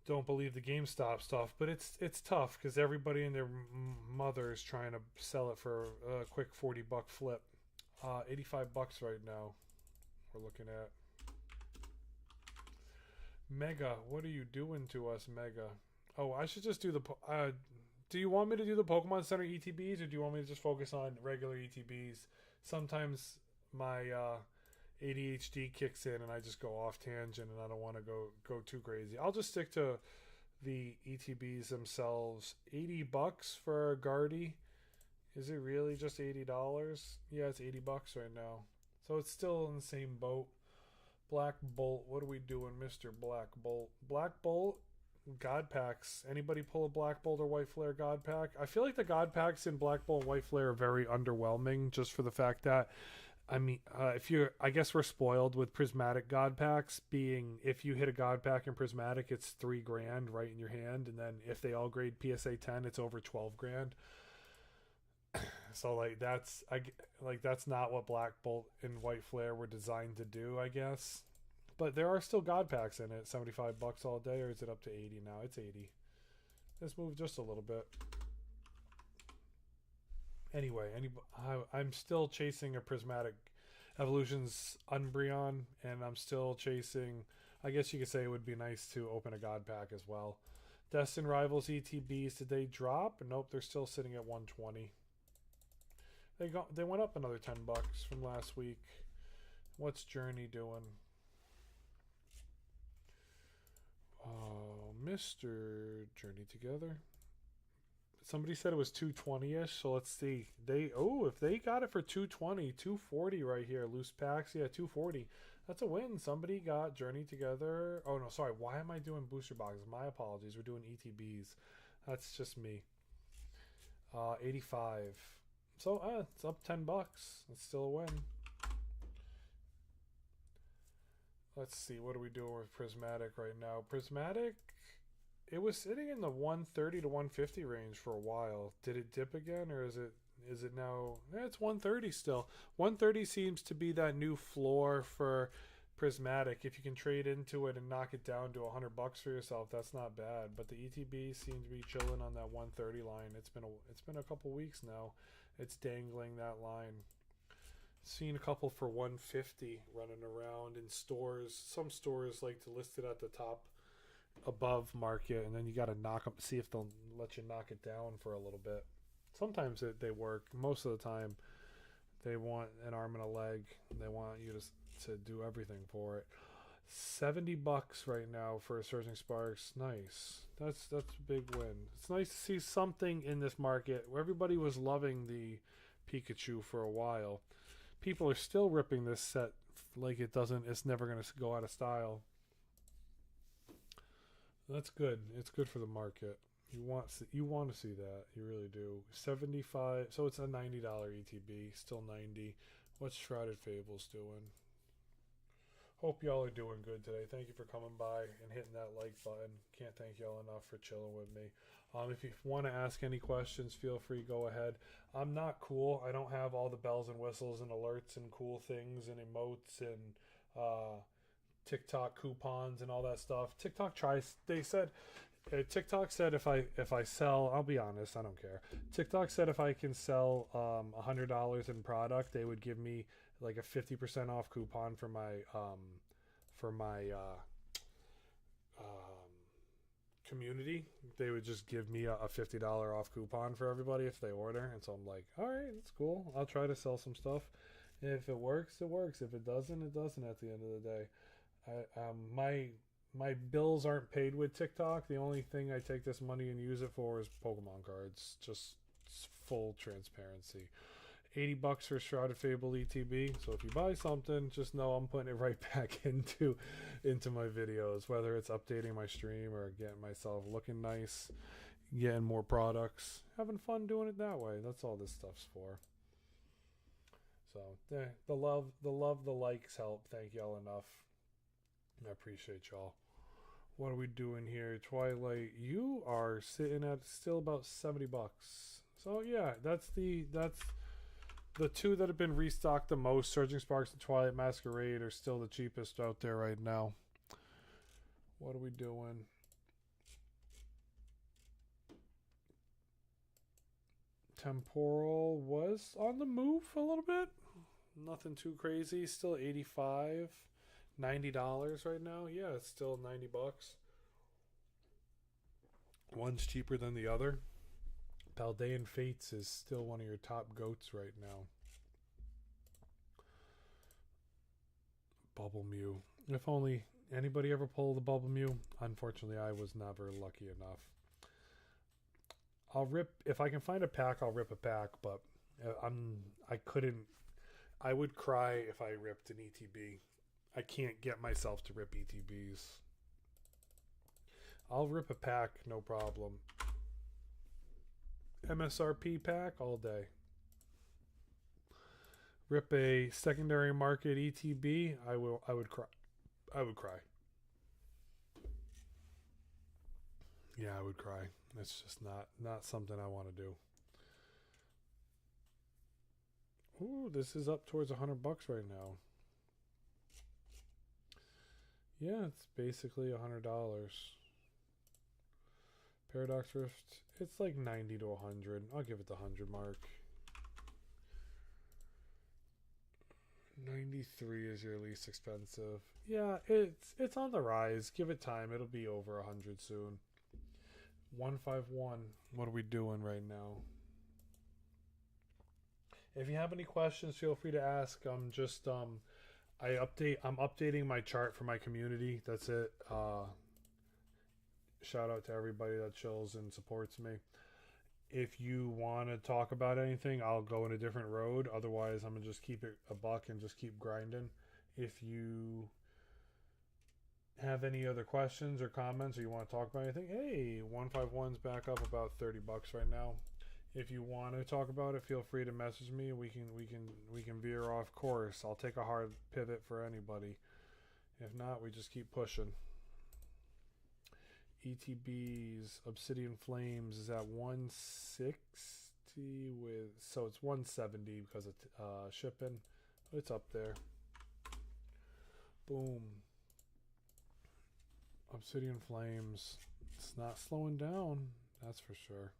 Don't believe the GameStop stuff, but it's tough because everybody and their mother is trying to sell it for a quick $40 flip. 85 bucks right now. We're looking at Mega. What are you doing to us, Mega? Oh, I should just do the. Do you want me to do the Pokemon Center ETBs, or do you want me to just focus on regular ETBs? Sometimes my ADHD kicks in and I just go off tangent and I don't want to go too crazy. I'll just stick to the ETBs themselves. 80 bucks for a Guardy. Is it really just $80? Yeah, it's 80 bucks right now. So it's still in the same boat. Black Bolt. What are we doing, Mr. Black Bolt? Black Bolt, God packs. Anybody pull a Black Bolt or White Flare God pack? I feel like the God packs in Black Bolt and White Flare are very underwhelming, just for the fact that, I mean, I guess we're spoiled with prismatic God packs, being if you hit a God pack in prismatic, it's $3,000 right in your hand, and then if they all grade PSA 10, it's over $12,000. So that's not what Black Bolt and White Flare were designed to do, I guess. But there are still God packs in it. 75 bucks all day, or is it up to 80 now? It's 80. Let's move just a little bit. Anyway, I'm still chasing a Prismatic Evolutions Umbreon, and I'm still chasing, I guess you could say it would be nice to open a God pack as well. Destin Rivals ETBs, did they drop? Nope, they're still sitting at 120. They went up another 10 bucks from last week. What's Journey doing? Oh, Mr. Journey Together. Somebody said it was 220-ish, so let's see. If they got it for 220, 240 right here. Loose packs, yeah, 240. That's a win. Somebody got Journey Together. Oh, no, sorry. Why am I doing booster boxes? My apologies. We're doing ETBs. That's just me. 85. So, it's up 10 bucks. It's still a win. Let's see. What are we doing with Prismatic right now? Prismatic, it was sitting in the 130 to 150 range for a while. Did it dip again, or is it now? It's 130 still. 130 seems to be that new floor for Prismatic. If you can trade into it and knock it down to 100 bucks for yourself, that's not bad. But the ETB seems to be chilling on that 130 line. It's been a couple weeks now. It's dangling that line. Seen a couple for 150 running around in stores. Some stores like to list it at the top above market, and then you got to knock them, see if they'll let you knock it down for a little bit. Sometimes they work. Most of the time they want an arm and a leg. They want you to do everything for it. 70 bucks right now for a Surging Sparks. Nice. That's a big win. It's nice to see something in this market where everybody was loving the Pikachu for a while. People are still ripping this set like it's never going to go out of style. That's good. It's good for the market. You want to see that. You really do. 75. So it's a $90 ETB. Still 90. What's Shrouded Fables doing? Hope y'all are doing good today. Thank you for coming by and hitting that like button. Can't thank y'all enough for chilling with me. If you want to ask any questions, feel free, go ahead. I'm not cool. I don't have all the bells and whistles and alerts and cool things and emotes and TikTok coupons and all that stuff. TikTok said if I sell, I'll be honest, I don't care. TikTok said if I can sell $100 in product, they would give me like a 50% off coupon for my community. They would just give me a $50 off coupon for everybody if they order. And so I'm like, all right, that's cool. I'll try to sell some stuff. And if it works, it works. If it doesn't, it doesn't at the end of the day. My bills aren't paid with TikTok. The only thing I take this money and use it for is Pokemon cards. Just full transparency. $80 for Shrouded Fable ETB. So if you buy something, just know I'm putting it right back into my videos, whether it's updating my stream or getting myself looking nice, getting more products, having fun doing it that way. That's all this stuff's for. So the love, the likes help. Thank y'all enough. I appreciate y'all. What are we doing here? Twilight, you are sitting at still about $70. So yeah, that's the two that have been restocked the most. Surging Sparks and Twilight Masquerade are still the cheapest out there right now. What are we doing? Temporal was on the move a little bit. Nothing too crazy. Still $85, $90 right now. Yeah, it's still $90. One's cheaper than the other. Paldean Fates is still one of your top goats right now. Bubble Mew. If only anybody ever pulled the Bubble Mew. Unfortunately, I was never lucky enough. I'll rip, if I can find a pack, I'll rip a pack, but I would cry if I ripped an ETB. I can't get myself to rip ETBs. I'll rip a pack, no problem. MSRP pack all day. Rip a secondary market ETB, I would cry. I would cry. Yeah, I would cry. It's just not something I want to do. Ooh, this is up towards $100 right now. Yeah, it's basically $100. Paradox Rift, it's like 90 to 100. I'll give it the 100 mark. 93 is your least expensive. Yeah, it's on the rise. Give it time. It'll be over 100 soon. 151. What are we doing right now? If you have any questions, feel free to ask. I'm just I'm updating my chart for my community. That's it. Shout out to everybody that chills and supports me. If you want to talk about anything, I'll go in a different road. Otherwise, I'm gonna just keep it a buck and just keep grinding. If you have any other questions or comments, or you want to talk about anything, hey, 151's back up about $30 right now. If you want to talk about it, feel free to message me. We can veer off course. I'll take a hard pivot for anybody. If not, we just keep pushing. ETB's Obsidian Flames is at 160 with, so it's 170 because of shipping. It's up there. Boom. Obsidian Flames. It's not slowing down, that's for sure.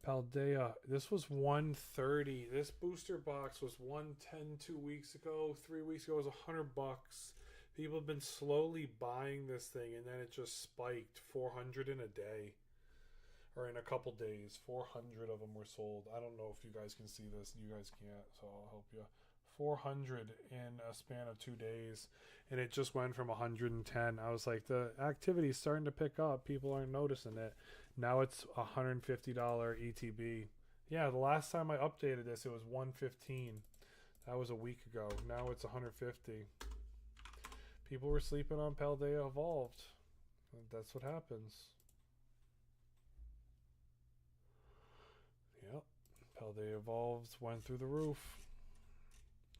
Paldea, this was 130. This booster box was 110 2 weeks ago. 3 weeks ago it was $100. People have been slowly buying this thing, and then it just spiked 400 in a day, or in a couple days. 400 of them were sold. I don't know if you guys can see this. You guys can't, so I'll help you. 400 in a span of 2 days, and it just went from 110. I was like, the activity's starting to pick up. People aren't noticing it. Now it's $150 ETB. Yeah, the last time I updated this, it was 115. That was a week ago. Now it's 150. People were sleeping on Paldea Evolved. That's what happens. Yep. Paldea Evolved went through the roof.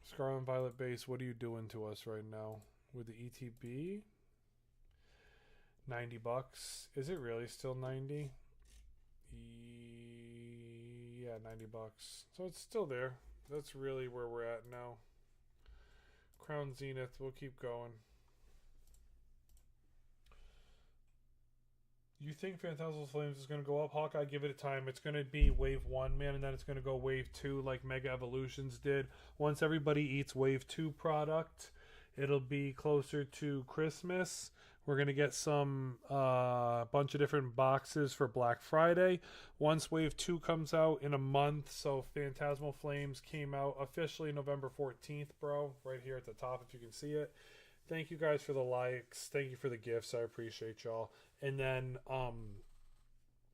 Scarlet and Violet Base, what are you doing to us right now? With the ETB? $90. Is it really still 90? Yeah, $90. So it's still there. That's really where we're at now. Crown Zenith, we'll keep going. You think Phantasmal Flames is going to go up? Hawkeye, give it a time. It's going to be wave 1, man, and then it's going to go wave 2 like Mega Evolutions did. Once everybody eats wave 2 product, it'll be closer to Christmas. We're going to get some bunch of different boxes for Black Friday. Once wave 2 comes out in a month, so Phantasmal Flames came out officially November 14th, bro. Right here at the top if you can see it. Thank you guys for the likes. Thank you for the gifts. I appreciate y'all. And then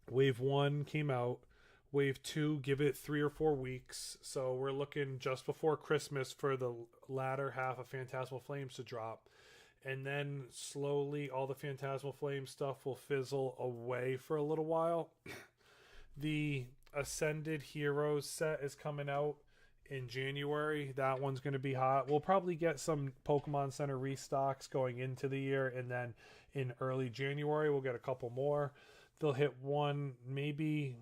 wave 1 came out. Wave 2, give it 3 or 4 weeks. So we're looking just before Christmas for the latter half of Phantasmal Flames to drop. And then slowly all the Phantasmal Flame stuff will fizzle away for a little while. The Ascended Heroes set is coming out in January. That one's going to be hot. We'll probably get some Pokemon Center restocks going into the year, and then in early January we'll get a couple more. They'll hit one, maybe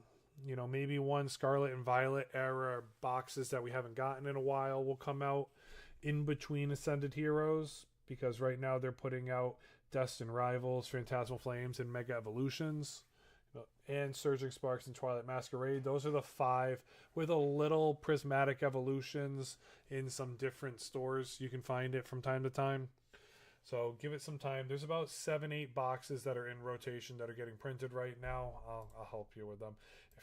one Scarlet and Violet era boxes that we haven't gotten in a while will come out in between Ascended Heroes, because right now they're putting out Destined Rivals, Phantasmal Flames, and Mega Evolutions, and Surging Sparks and Twilight Masquerade. Those are the 5, with a little Prismatic Evolutions in some different stores. You can find it from time to time. So give it some time. There's about 7-8 boxes that are in rotation that are getting printed right now. I'll help you with them.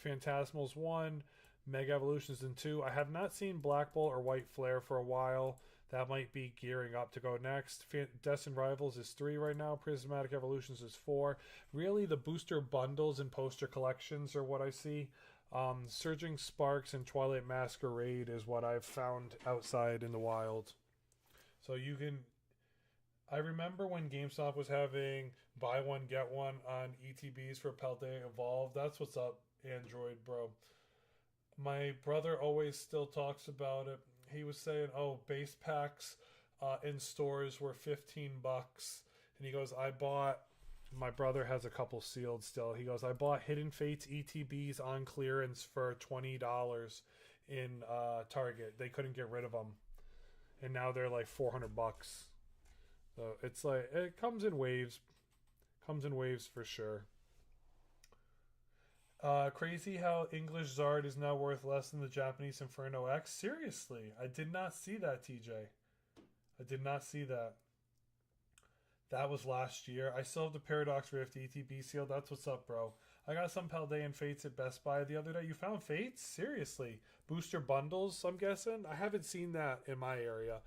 Phantasmals 1, Mega Evolutions in 2. I have not seen Black Bolt or White Flare for a while. That might be gearing up to go next. Destined Rivals is 3 right now. Prismatic Evolutions is 4. Really, the booster bundles and poster collections are what I see. Surging Sparks and Twilight Masquerade is what I've found outside in the wild. So you can... I remember when GameStop was having buy one, get one on ETBs for Paldea Evolve. That's what's up, Android, bro. My brother always still talks about it. He was saying, oh, base packs in stores were $15. And he goes, my brother has a couple sealed still. He goes, I bought Hidden Fates ETBs on clearance for $20 in Target. They couldn't get rid of them. And now they're like $400. So it's like, it comes in waves. Comes in waves for sure. Crazy how English Zard is now worth less than the Japanese Inferno X. Seriously, I did not see that, TJ. I did not see that. That was last year. I still have the Paradox Rift ETB seal. That's what's up, bro. I got some Paldean Fates at Best Buy the other day. You found Fates? Seriously. Booster bundles, I'm guessing? I haven't seen that in my area.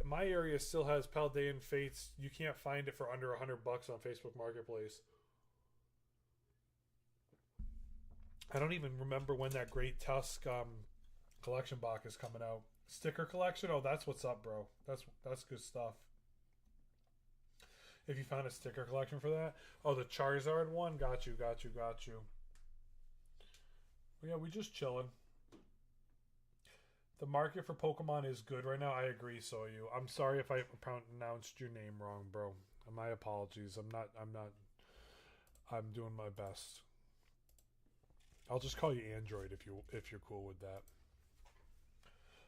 My area still has Paldean Fates. You can't find it for under $100 on Facebook Marketplace. I don't even remember when that Great Tusk collection box is coming out. Sticker collection? Oh, that's what's up, bro. That's good stuff. If you found a sticker collection for that. Oh, the Charizard one? Got you. Well, yeah, we just chilling. The market for Pokemon is good right now. I agree, Soyu. I'm sorry if I pronounced your name wrong, bro. My apologies. I'm doing my best. I'll just call you Android if you're cool with that.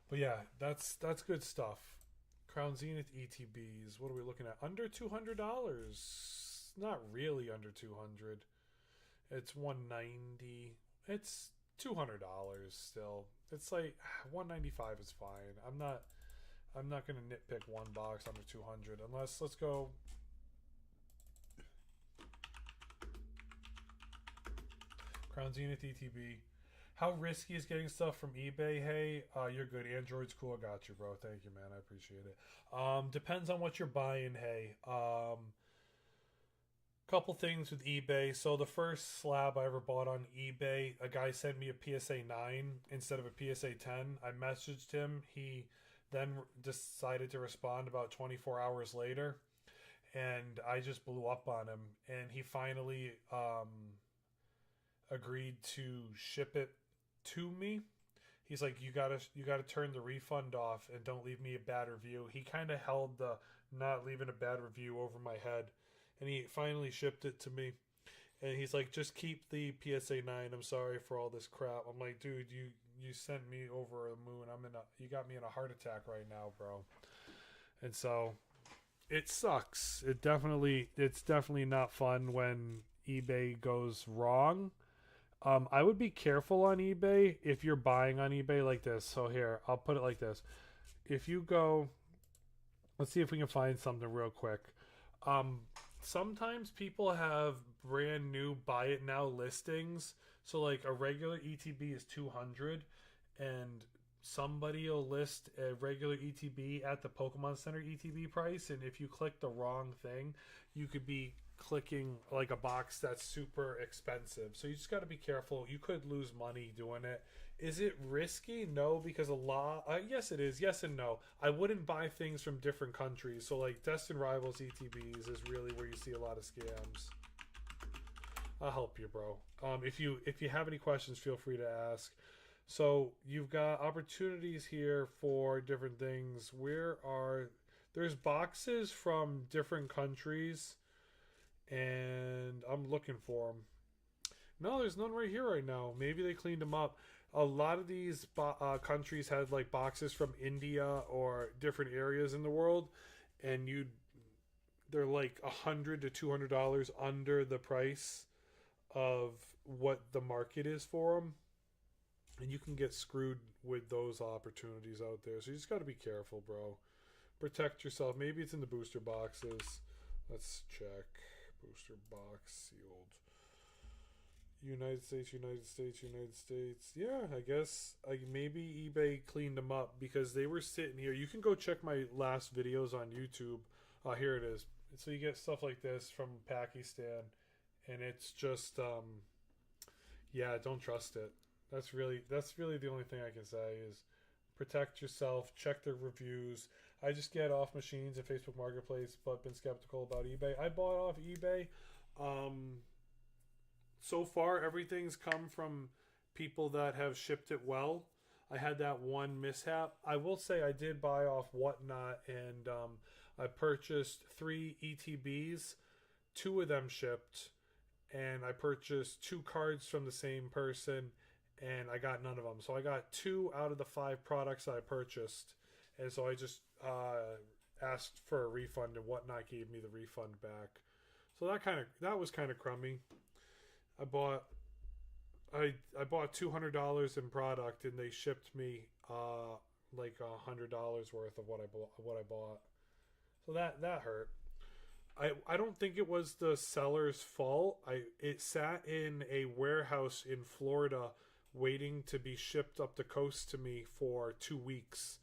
But yeah, that's good stuff. Crown Zenith ETBs. What are we looking at? Under $200. Not really under $200. It's $190. It's $200 still. It's like $195 is fine. I'm not gonna nitpick one box under $200 unless, let's go. Crown Zenith ETB. How risky is getting stuff from eBay? Hey, you're good. Android's cool. I got you, bro. Thank you, man. I appreciate it. Depends on what you're buying. Hey, couple things with eBay. So the first slab I ever bought on eBay, a guy sent me a PSA 9 instead of a PSA 10. I messaged him. He then decided to respond about 24 hours later, and I just blew up on him. And he finally agreed to ship it to me. He's like, you gotta turn the refund off and don't leave me a bad review. He kind of held the not leaving a bad review over my head, and he finally shipped it to me. And he's like, just keep the PSA 9. I'm sorry for all this crap. I'm like, dude, you sent me over the moon. You got me in a heart attack right now, bro. And so it sucks. It's definitely not fun when eBay goes wrong. I would be careful on eBay if you're buying on eBay like this. So here, I'll put it like this. If you go, let's see if we can find something real quick. Sometimes people have brand new buy it now listings. So like a regular ETB is $200, and somebody will list a regular ETB at the Pokemon Center ETB price. And if you click the wrong thing, you could be clicking like a box that's super expensive. So you just got to be careful. You could lose money doing it. Is it risky? No, because a lot. Yes, it is. Yes and no. I wouldn't buy things from different countries. So like Destined Rivals ETBs is really where you see a lot of scams. I'll help you, bro. If you have any questions, feel free to ask. So you've got opportunities here for different things. There's boxes from different countries, and I'm looking for them. No, there's none right here right now. Maybe they cleaned them up. A lot of these countries had like boxes from India or different areas in the world, and they're like $100 to $200 under the price of what the market is for them, and you can get screwed with those opportunities out there. So you just got to be careful, bro. Protect yourself. Maybe it's in the booster boxes. Let's check. Booster box sealed. United States, United States, United States. Yeah, I guess maybe eBay cleaned them up because they were sitting here. You can go check my last videos on YouTube. Here it is. So you get stuff like this from Pakistan, and it's just yeah, don't trust it. That's really the only thing I can say is protect yourself, check the reviews. I just get off machines at Facebook Marketplace, but been skeptical about eBay. I bought off eBay. So far, everything's come from people that have shipped it well. I had that one mishap. I will say I did buy off Whatnot, and I purchased 3 ETBs. 2 of them shipped, and I purchased 2 cards from the same person, and I got none of them. So I got 2 out of the 5 products that I purchased, and so I just asked for a refund, and Whatnot gave me the refund back. So that was kind of crummy. I bought $200 in product, and they shipped me like $100 worth of what I bought. So that hurt. I don't think it was the seller's fault. It sat in a warehouse in Florida waiting to be shipped up the coast to me for 2 weeks.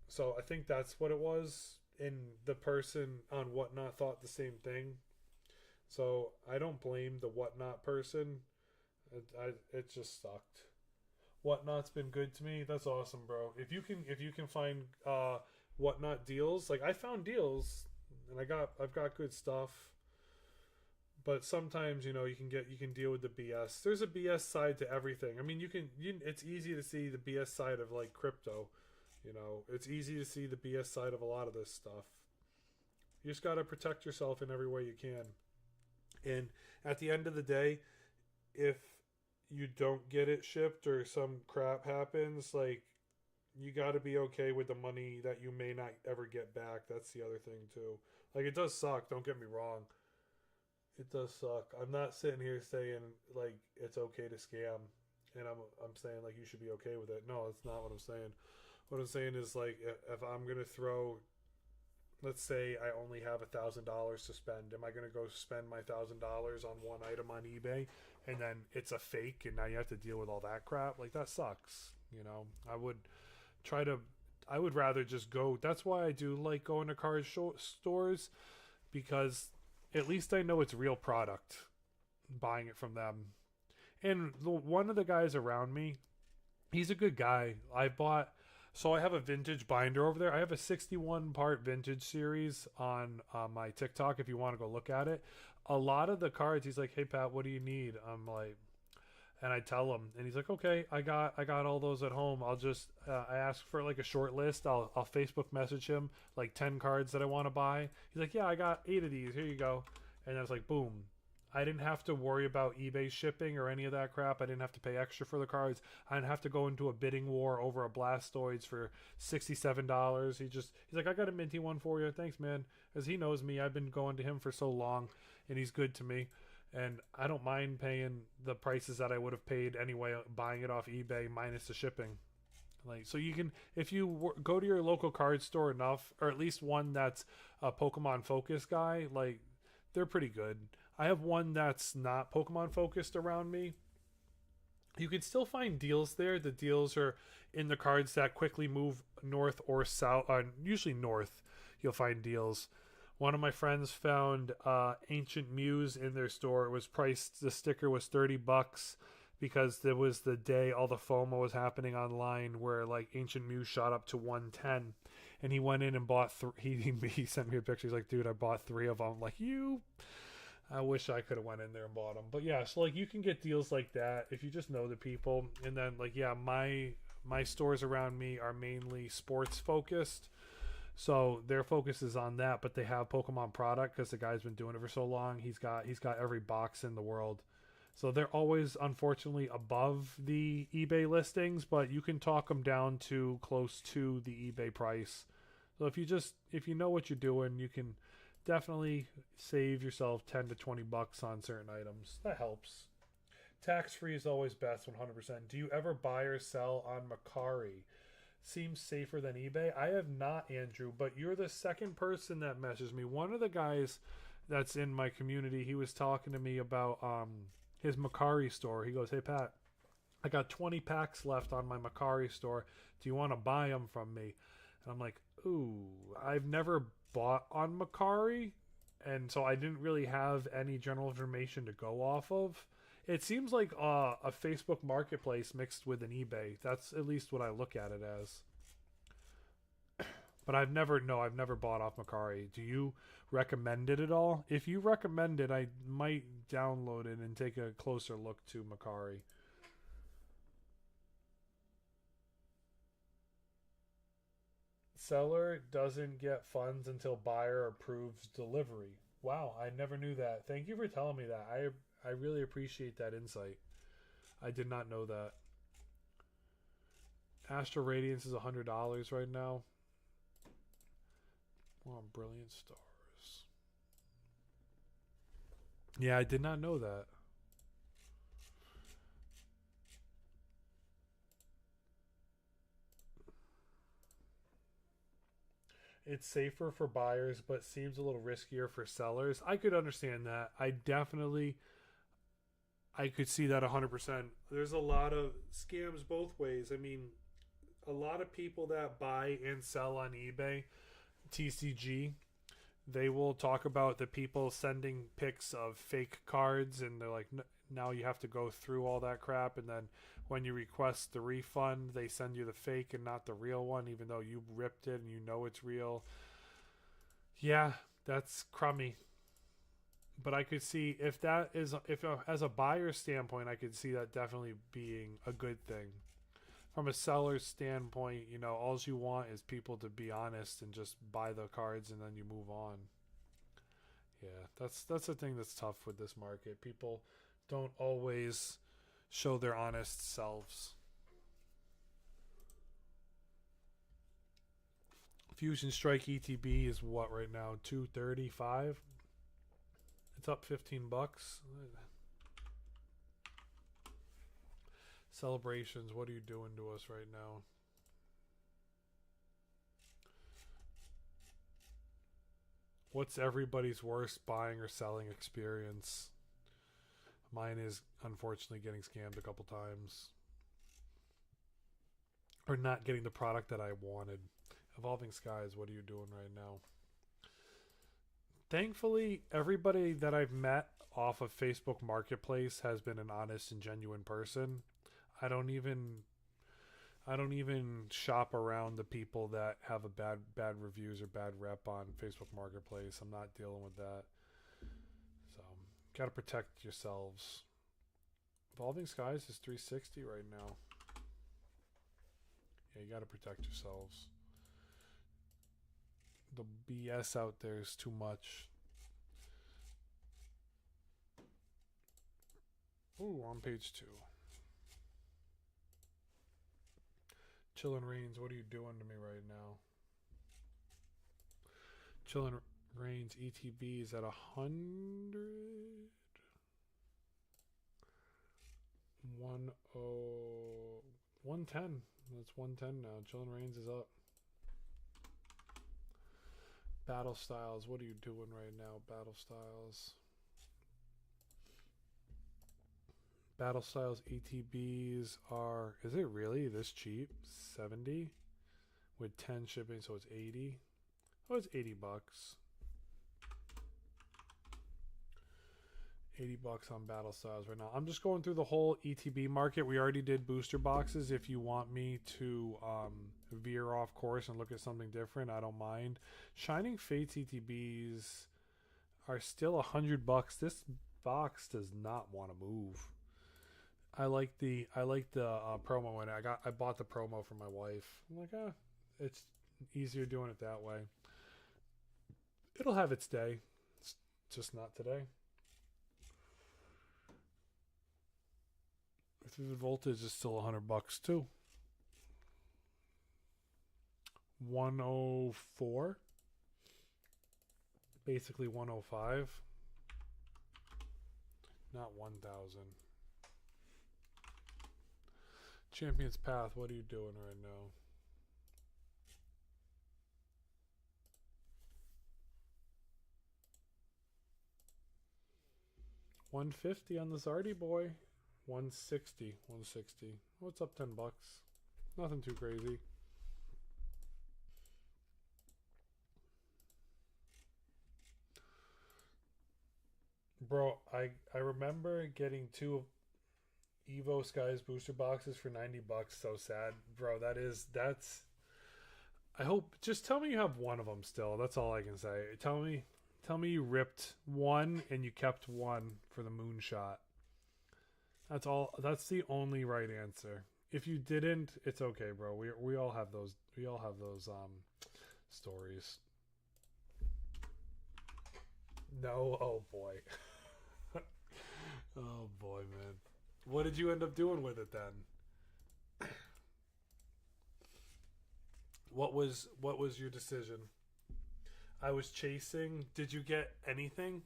So I think that's what it was, and the person on Whatnot thought the same thing. So I don't blame the Whatnot person. It just sucked. Whatnot's been good to me. That's awesome, bro. If you can find Whatnot deals, like I found deals, and I've got good stuff. But sometimes, you can deal with the BS. There's a BS side to everything. I mean, it's easy to see the BS side of like crypto. It's easy to see the BS side of a lot of this stuff. You just got to protect yourself in every way you can. And at the end of the day, if you don't get it shipped or some crap happens, like, you got to be okay with the money that you may not ever get back. That's the other thing too. Like, it does suck, don't get me wrong. It does suck. I'm not sitting here saying like it's okay to scam, and I'm saying like you should be okay with it. No, that's not what I'm saying. What I'm saying is, like, if I'm gonna throw, let's say I only have $1,000 to spend, am I gonna go spend my $1,000 on one item on eBay and then it's a fake and now you have to deal with all that crap? Like, that sucks. I would rather just go. That's why I do like going to card stores, because at least I know it's real product, buying it from them. And one of the guys around me, he's a good guy. So I have a vintage binder over there. I have a 61 part vintage series on my TikTok if you want to go look at it. A lot of the cards, he's like, "Hey Pat, what do you need?" I'm like, and I tell him, and he's like, "Okay, I got all those at home. I'll just I ask for like a short list. I'll Facebook message him like 10 cards that I want to buy." He's like, "Yeah, I got 8 of these. Here you go." And I was like, boom. I didn't have to worry about eBay shipping or any of that crap. I didn't have to pay extra for the cards. I didn't have to go into a bidding war over a Blastoids for $67. He's like, "I got a minty one for you. Thanks, man." As he knows me, I've been going to him for so long, and he's good to me. And I don't mind paying the prices that I would have paid anyway, buying it off eBay minus the shipping. Like, so you can, if you go to your local card store enough, or at least one that's a Pokemon focused guy, like, they're pretty good. I have one that's not Pokemon focused around me. You can still find deals there. The deals are in the cards that quickly move north or south. Usually north, you'll find deals. One of my friends found Ancient Muse in their store. It was priced, the sticker was $30 because there was the day all the FOMO was happening online where like Ancient Muse shot up to 110. And he went in and bought he sent me a picture. He's like, dude, I bought 3 of them. I'm like, I wish I could have went in there and bought them. But yeah, so like you can get deals like that if you just know the people. And then like, yeah, my stores around me are mainly sports focused. So their focus is on that, but they have Pokemon product because the guy's been doing it for so long. He's got every box in the world. So they're always unfortunately above the eBay listings, but you can talk them down to close to the eBay price. So if you know what you're doing, you can definitely save yourself 10 to 20 bucks on certain items. That helps. Tax free is always best, 100%. Do you ever buy or sell on Mercari? Seems safer than eBay. I have not, Andrew, but you're the second person that messaged me. One of the guys that's in my community, he was talking to me about his Mercari store. He goes, "Hey Pat, I got 20 packs left on my Mercari store. Do you want to buy them from me?" And I'm like, "Ooh, I've never bought on Mercari, and so I didn't really have any general information to go off of." It seems like a Facebook marketplace mixed with an eBay. That's at least what I look at it as. But I've never bought off Mercari. Do you recommend it at all? If you recommend it, I might download it and take a closer look to Mercari. Seller doesn't get funds until buyer approves delivery. Wow, I never knew that. Thank you for telling me that. I really appreciate that insight. I did not know that. Astral Radiance is $100 right now. We're on Brilliant Stars. Yeah, I did not know that. It's safer for buyers, but seems a little riskier for sellers. I could understand that. I could see that 100%. There's a lot of scams both ways. I mean, a lot of people that buy and sell on eBay, TCG, they will talk about the people sending pics of fake cards, and they're like, now you have to go through all that crap, and then when you request the refund, they send you the fake and not the real one, even though you ripped it and you know it's real. Yeah, that's crummy. But I could see if as a buyer standpoint, I could see that definitely being a good thing. From a seller's standpoint, all you want is people to be honest and just buy the cards and then you move on. Yeah, that's the thing that's tough with this market. People don't always show their honest selves. Fusion Strike ETB is what right now? 235. It's up $15. Celebrations, what are you doing to us right now? What's everybody's worst buying or selling experience? Mine is unfortunately getting scammed a couple times. Or not getting the product that I wanted. Evolving Skies, what are you doing right now? Thankfully, everybody that I've met off of Facebook Marketplace has been an honest and genuine person. I don't even shop around the people that have a bad reviews or bad rep on Facebook Marketplace. I'm not dealing with that. So, gotta protect yourselves. Evolving Skies is 360 right now. Yeah, you gotta protect yourselves. The BS out there is too much. Ooh, on page 2. Chillin' Reigns, what are you doing to me right now? Chillin' Reigns ETB is at 100. 110. That's 110 now. Chillin' Reigns is up. Battle Styles, what are you doing right now? Battle Styles. Battle Styles ETBs are, is it really this cheap? 70 with 10 shipping, so it's 80. Oh, it's $80. $80 on battle styles right now. I'm just going through the whole ETB market. We already did booster boxes. If you want me to veer off course and look at something different, I don't mind. Shining Fates ETBs are still $100. This box does not want to move. I like the promo in it. I bought the promo for my wife. I'm like, it's easier doing it that way. It'll have its day. It's just not today. Vivid Voltage is still $100 too. 104. Basically 105. Not 1,000. Champion's Path, what are you doing right now? $150 on the Zardy boy. 160. What's up, $10? Nothing too crazy. Bro, I remember getting 2 Evo Skies booster boxes for $90. So sad, bro. That's. I hope. Just tell me you have one of them still. That's all I can say. Tell me you ripped one and you kept one for the moonshot. That's all. That's the only right answer. If you didn't, it's okay, bro. We all have those. We all have those stories. No. Oh boy. Oh boy, man. What did you end up doing with it then? What was your decision? I was chasing. Did you get anything?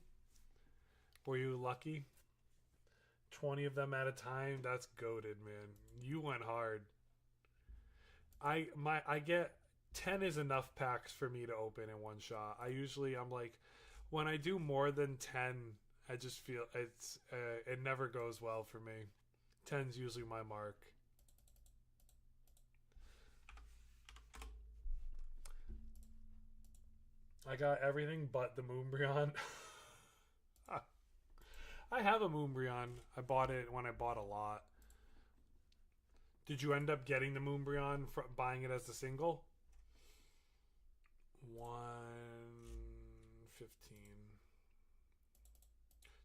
Were you lucky? 20 of them at a time. That's goated, man. You went hard. I get 10 is enough packs for me to open in one shot. I'm like, when I do more than 10, I just feel it never goes well for me. 10's usually my mark. I got everything but the Moonbryon. I have a Moonbryon. I bought it when I bought a lot. Did you end up getting the Moonbryon buying it as a single? 115.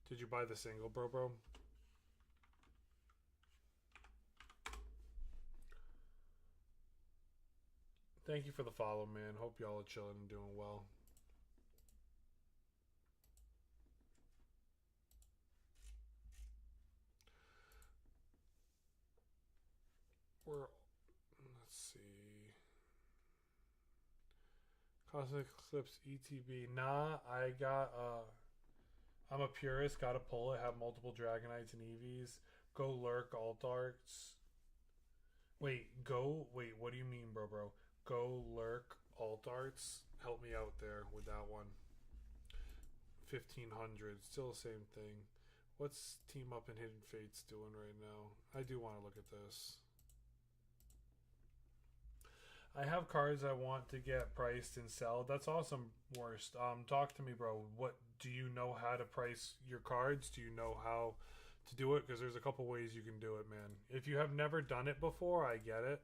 Did you buy the single, bro? Thank you for the follow, man. Hope y'all are chilling and doing well. Let's see. Cosmic Eclipse ETB. Nah, I got I'm a purist, gotta pull it, have multiple Dragonites and EVs. Go lurk alt arts. Wait, what do you mean, bro? Go lurk alt arts. Help me out there with that one. 1500, still the same thing. What's Team Up and Hidden Fates doing right now? I do want to look at this. I have cards I want to get priced and sell. That's awesome, Worst. Talk to me, bro. What do you know how to price your cards? Do you know how to do it? Because there's a couple ways you can do it, man. If you have never done it before, I get it.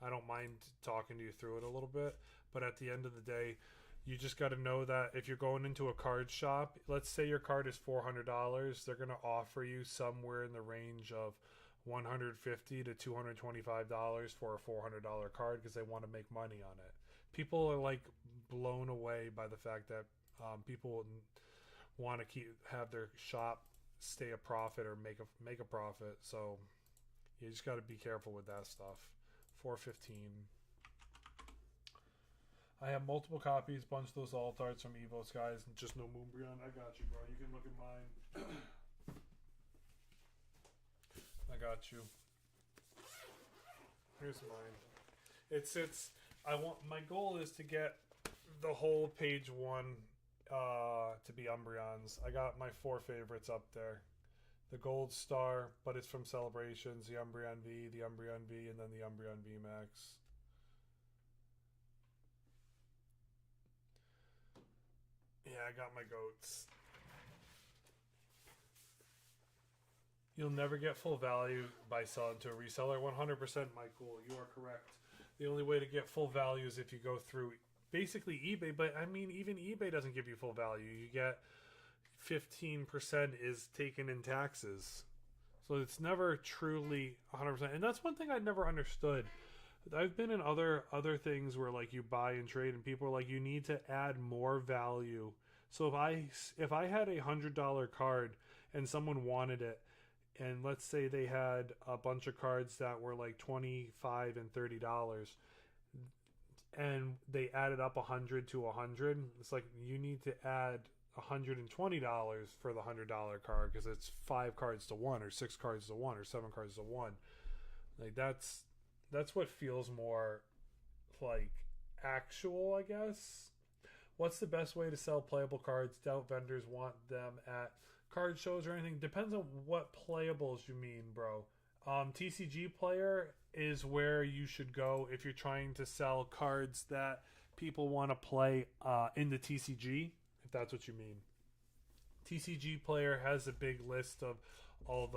I don't mind talking to you through it a little bit. But at the end of the day, you just got to know that if you're going into a card shop, let's say your card is $400, they're going to offer you somewhere in the range of $150 to $225 for a $400 card because they want to make money on it. People are like blown away by the fact that people want to have their shop stay a profit or make a profit. So you just got to be careful with that stuff. 415. I have multiple copies, bunch of those alt arts from Evo Skies, and just no Moonbryon. I got you, bro. You can look at mine. I got you. Here's mine. My goal is to get the whole page 1 to be Umbreons. I got my 4 favorites up there. The Gold Star, but it's from Celebrations, the Umbreon V, the Umbreon V, and then the Umbreon V Max. Yeah, I got my goats. You'll never get full value by selling to a reseller. 100%, Michael. You are correct. The only way to get full value is if you go through basically eBay. But I mean, even eBay doesn't give you full value. You get 15% is taken in taxes. So it's never truly 100%. And that's one thing I never understood. I've been in other things where like you buy and trade and people are like, you need to add more value. So if I had $100 card and someone wanted it, and let's say they had a bunch of cards that were like $25 and $30, and they added up 100 to 100, it's like you need to add $120 for the $100 card because it's 5 cards to 1 or 6 cards to 1 or 7 cards to 1. Like that's what feels more like actual, I guess. What's the best way to sell playable cards? Doubt vendors want them at card shows or anything. Depends on what playables you mean, bro. TCG player is where you should go if you're trying to sell cards that people want to play in the TCG, if that's what you mean. TCG player has a big list of all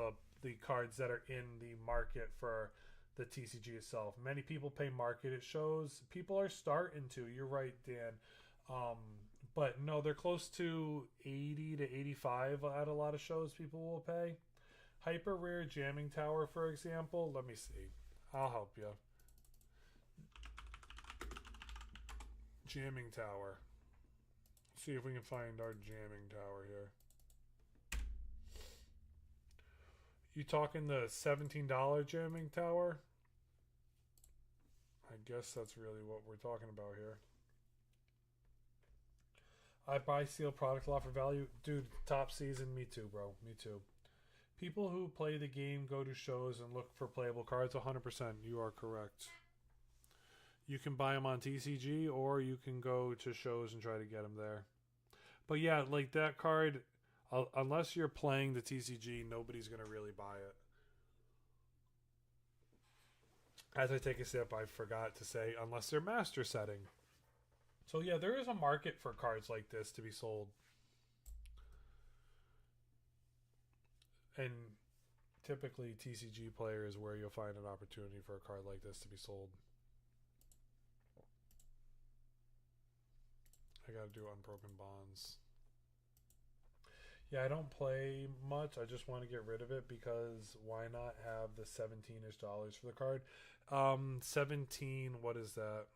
the cards that are in the market for the TCG itself. Many people pay market at shows. People are starting to. You're right, Dan. But no, they're close to 80 to 85 at a lot of shows people will pay. Hyper rare jamming tower, for example. Let me see. I'll help you. Jamming tower. See if we can find our jamming tower here. You talking the $17 jamming tower? I guess that's really what we're talking about here. I buy sealed product a lot for value. Dude, top season, me too, bro. Me too. People who play the game go to shows and look for playable cards. 100%. You are correct. You can buy them on TCG or you can go to shows and try to get them there. But yeah, like that card, unless you're playing the TCG, nobody's going to really buy it. As I take a sip, I forgot to say, unless they're master setting. So yeah, there is a market for cards like this to be sold. And typically TCG player is where you'll find an opportunity for a card like this to be sold. I gotta do Unbroken Bonds. Yeah, I don't play much. I just want to get rid of it because why not have the $17-ish for the card? 17, what is that?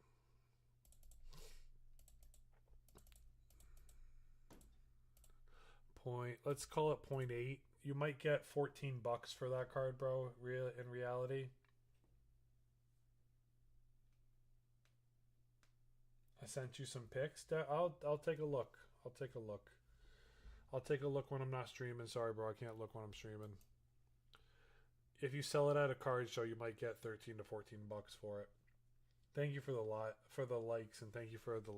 Let's call it 0.8. You might get $14 for that card, bro. In reality, I sent you some pics. I'll take a look. I'll take a look. I'll take a look when I'm not streaming. Sorry, bro. I can't look when I'm streaming. If you sell it at a card show, you might get $13 to $14 for it. Thank you for the likes, and thank you for the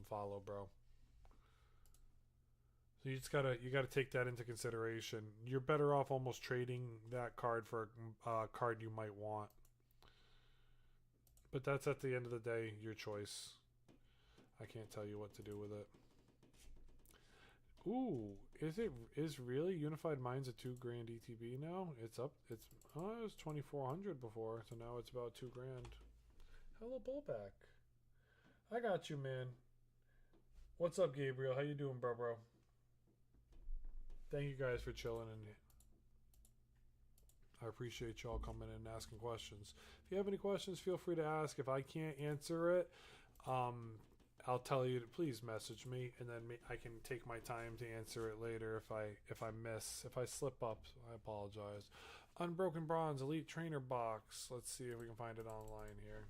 follow, bro. So you gotta take that into consideration. You're better off almost trading that card for a card you might want. But that's at the end of the day your choice. I can't tell you what to do with it. Ooh, is really Unified Minds a $2,000 ETB now? It was 2,400 before, so now it's about $2,000. Hello, Bullback. I got you, man. What's up, Gabriel? How you doing, bro? Thank you guys for chilling, and I appreciate y'all coming in and asking questions. If you have any questions, feel free to ask. If I can't answer it, I'll tell you to please message me, and then I can take my time to answer it later if I slip up. I apologize. Unbroken Bronze Elite Trainer Box. Let's see if we can find it online here.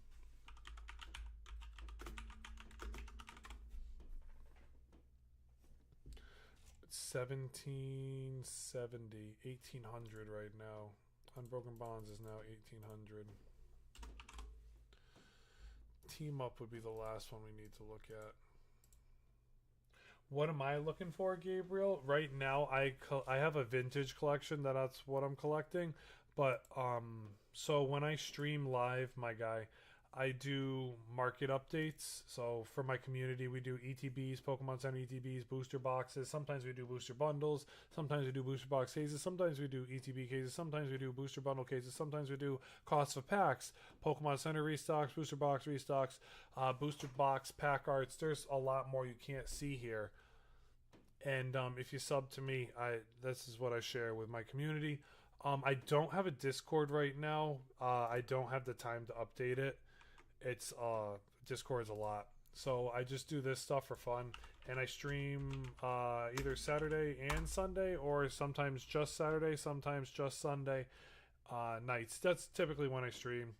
It's 1770, 1800 right now. Unbroken Bonds is now 1800. Team Up would be the last one we need to look at. What am I looking for, Gabriel? Right now, I have a vintage collection. That's what I'm collecting. But so when I stream live, my guy, I do market updates. So for my community, we do ETBs, Pokemon Center ETBs, booster boxes. Sometimes we do booster bundles. Sometimes we do booster box cases. Sometimes we do ETB cases. Sometimes we do booster bundle cases. Sometimes we do cost of packs, Pokemon Center restocks, booster box restocks, booster box pack arts. There's a lot more you can't see here. And if you sub to me, this is what I share with my community. I don't have a Discord right now. I don't have the time to update it. It's Discord's a lot, so I just do this stuff for fun, and I stream either Saturday and Sunday, or sometimes just Saturday, sometimes just Sunday nights. That's typically when I stream.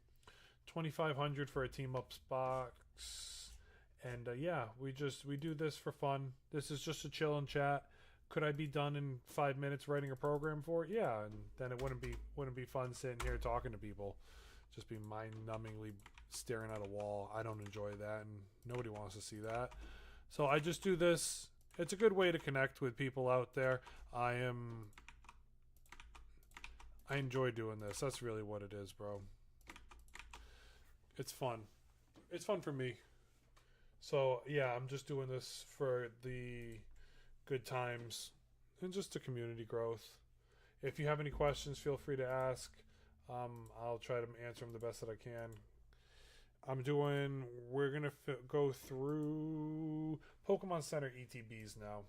2,500 for a team ups box, and yeah, we do this for fun. This is just a chill and chat. Could I be done in 5 minutes writing a program for it? Yeah, and then it wouldn't be fun sitting here talking to people. Just be mind-numbingly staring at a wall. I don't enjoy that, and nobody wants to see that. So I just do this. It's a good way to connect with people out there. I enjoy doing this. That's really what it is, bro. It's fun. It's fun for me. So yeah, I'm just doing this for the good times and just the community growth. If you have any questions, feel free to ask. I'll try to answer them the best that I can. We're going to go through Pokemon Center ETBs now.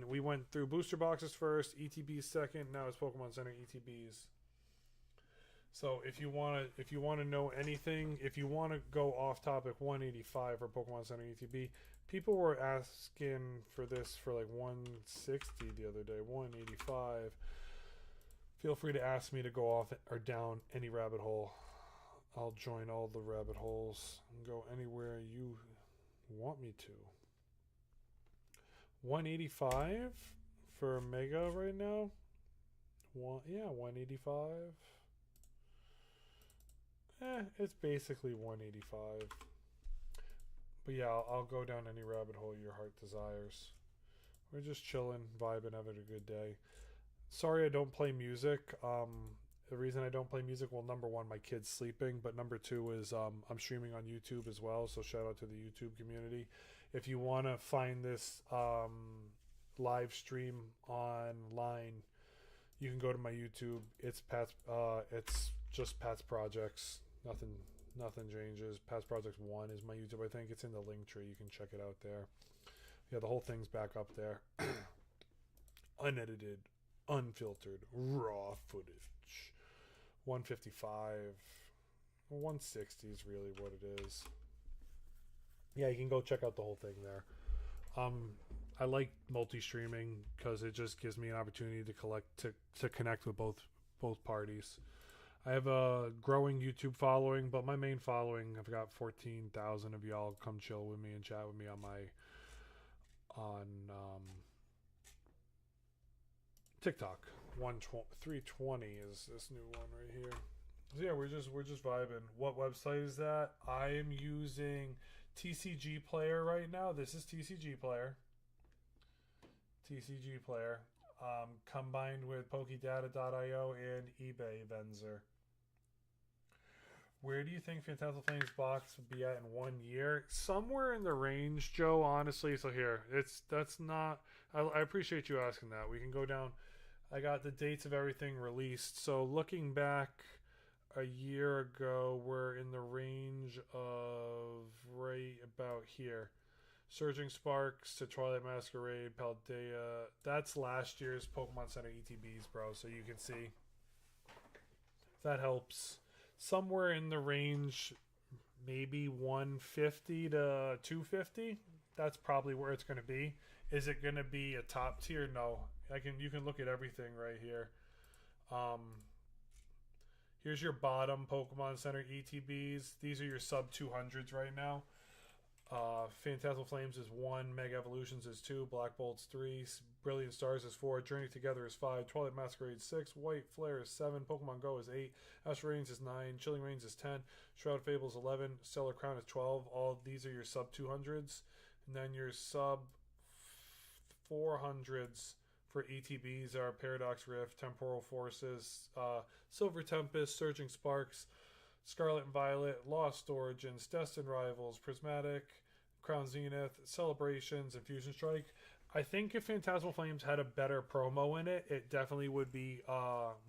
We went through booster boxes first, ETBs second, now it's Pokemon Center ETBs. So if you want to know anything, if you want to go off topic, 185 for Pokemon Center ETB. People were asking for this for like 160 the other day, 185. Feel free to ask me to go off or down any rabbit hole. I'll join all the rabbit holes and go anywhere you want me to. 185 for Mega right now. 185. It's basically 185. But yeah, I'll go down any rabbit hole your heart desires. We're just chilling, vibing, having a good day. Sorry I don't play music. The reason I don't play music, well, number one, my kid's sleeping, but number two is I'm streaming on YouTube as well, so shout out to the YouTube community. If you want to find this live stream online, you can go to my YouTube. It's just Pat's Projects. Nothing changes. Pat's Projects 1 is my YouTube. I think it's in the link tree. You can check it out there. Yeah, the whole thing's back up there. Unedited, unfiltered, raw footage. 155, 160 is really what it is. Yeah, you can go check out the whole thing there. I like multi-streaming because it just gives me an opportunity to connect with both parties. I have a growing YouTube following, but my main following, I've got 14,000 of y'all come chill with me and chat with me on TikTok. 320 is this new one right here. So yeah, we're just vibing. What website is that? I am using TCG Player right now. This is TCG Player. Combined with PokeData.io and eBay Venzer. Where do you think Phantasmal Flames box would be at in 1 year? Somewhere in the range, Joe, honestly. So here, that's not... I appreciate you asking that. We can go down... I got the dates of everything released. So looking back a year ago, we're in the range of right about here. Surging Sparks to Twilight Masquerade, Paldea. That's last year's Pokemon Center ETBs, bro. So you can see. If that helps. Somewhere in the range, maybe 150 to 250. That's probably where it's going to be. Is it going to be a top tier? No. You can look at everything right here. Here's your bottom Pokemon Center ETBs. These are your sub 200s right now. Phantasmal Flames is 1, Mega Evolutions is 2, Black Bolt's 3, Brilliant Stars is 4, Journey Together is 5, Twilight Masquerade 6, White Flare is 7, Pokemon Go is 8, Astral Reigns is 9, Chilling Reigns is 10, Shroud of Fable is 11, Stellar Crown is 12. All these are your sub 200s. And then your sub 400s for ETBs are Paradox Rift, Temporal Forces, Silver Tempest, Surging Sparks, Scarlet and Violet, Lost Origins, Destined Rivals, Prismatic, Crown Zenith, Celebrations, and Fusion Strike. I think if Phantasmal Flames had a better promo in it, it definitely would be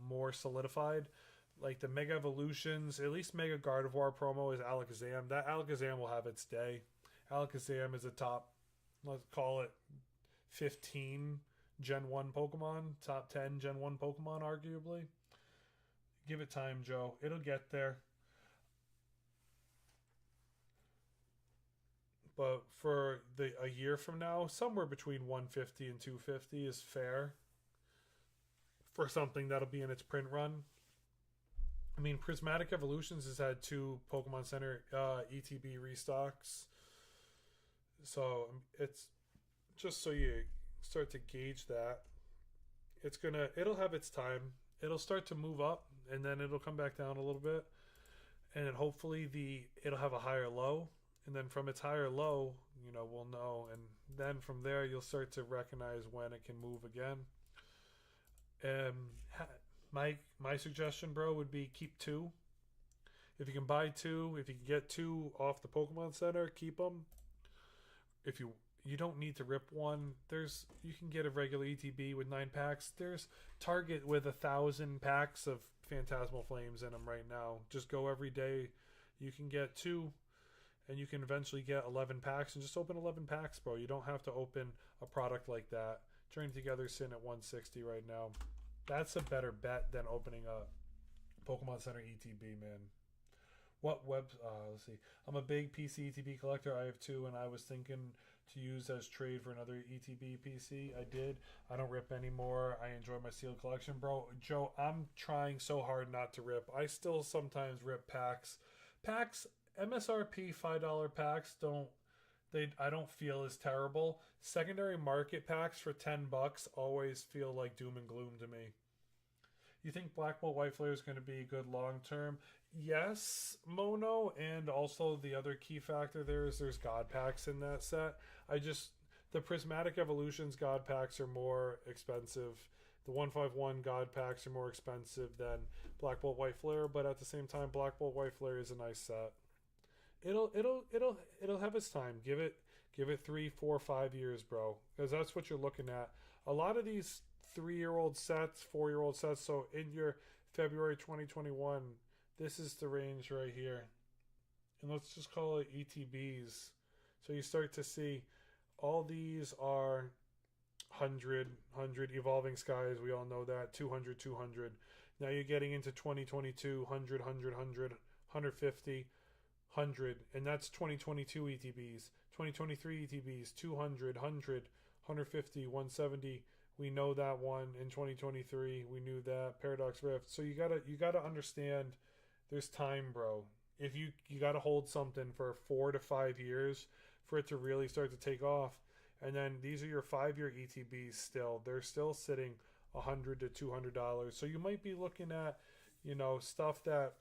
more solidified. Like the Mega Evolutions, at least Mega Gardevoir promo is Alakazam. That Alakazam will have its day. Alakazam is a top, let's call it 15 Gen 1 Pokemon, top 10 Gen 1 Pokemon, arguably. Give it time, Joe. It'll get there. But for a year from now, somewhere between 150 and 250 is fair for something that'll be in its print run. I mean, Prismatic Evolutions has had 2 Pokemon Center ETB restocks. So it's just so you start to gauge that. It'll have its time. It'll start to move up and then it'll come back down a little bit. And then hopefully it'll have a higher low. And then from its higher low, we'll know. And then from there, you'll start to recognize when it can move again. My suggestion, bro, would be keep 2. If you can buy 2, if you can get 2 off the Pokemon Center, keep them. If you don't need to rip one, you can get a regular ETB with 9 packs. There's Target with 1,000 packs of Phantasmal Flames in them right now. Just go every day. You can get 2. And you can eventually get 11 packs and just open 11 packs, bro. You don't have to open a product like that. Journey Together sitting at 160 right now. That's a better bet than opening a Pokemon Center ETB, man. Let's see. I'm a big PC ETB collector. I have 2, and I was thinking to use as trade for another ETB PC. I did. I don't rip anymore. I enjoy my sealed collection, bro. Joe, I'm trying so hard not to rip. I still sometimes rip packs. MSRP $5 packs I don't feel as terrible. Secondary market packs for $10 always feel like doom and gloom to me. You think Black Bolt White Flare is going to be good long term? Yes, Mono, and also the other key factor there's God packs in that set. The Prismatic Evolutions God packs are more expensive. The 151 God packs are more expensive than Black Bolt White Flare, but at the same time, Black Bolt White Flare is a nice set. It'll have its time. Give it 3, 4, 5 years, bro, because that's what you're looking at. A lot of these 3-year-old sets, 4-year-old sets. So in your February 2021, this is the range right here, and let's just call it ETBs. So you start to see all these are 100, Evolving Skies. We all know that 200, 200. Now you're getting into 2022, 100, 100, 100, 150. 100, and that's 2022 ETBs. 2023 ETBs, 200, 100, 150, 170. We know that one in 2023. We knew that Paradox Rift. So you gotta understand, there's time, bro. If you gotta hold something for 4 to 5 years for it to really start to take off. And then these are your 5-year ETBs still. They're still sitting $100 to $200. So you might be looking at, stuff that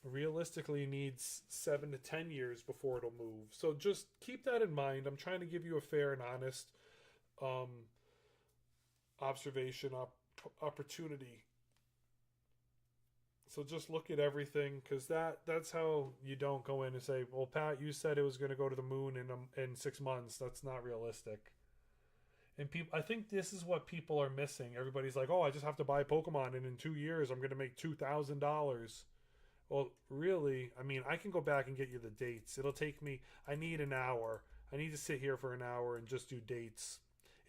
realistically needs 7 to 10 years before it'll move. So just keep that in mind. I'm trying to give you a fair and honest observation opportunity. So just look at everything, because that's how you don't go in and say, well, Pat, you said it was going to go to the moon in 6 months. That's not realistic. And I think this is what people are missing. Everybody's like, oh, I just have to buy Pokemon, and in 2 years I'm going to make $2,000. Well, really, I mean, I can go back and get you the dates. It'll take me, I need an hour. I need to sit here for an hour and just do dates.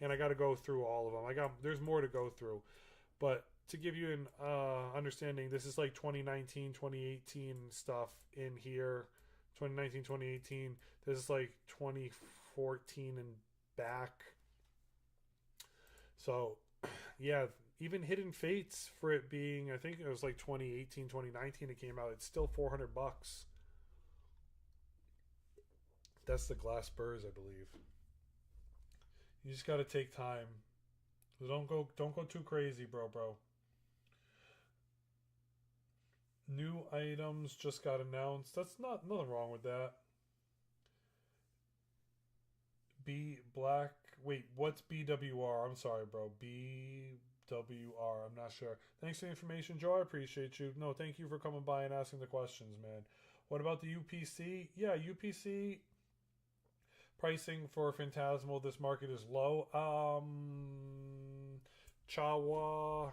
And I got to go through all of them. There's more to go through. But to give you an understanding, this is like 2019, 2018 stuff in here. 2019, 2018. This is like 2014 and back. So, yeah, even Hidden Fates, for it being, I think it was like 2018, 2019 it came out, it's still $400. That's the glass burrs, I believe. You just got to take time. Don't go too crazy, bro. New items just got announced. That's nothing wrong with that. What's BWR? I'm sorry, bro. WR. I'm not sure. Thanks for the information, Joe. I appreciate you. No, thank you for coming by and asking the questions, man. What about the UPC? Yeah, UPC pricing for Phantasmal this market is low. Chawa.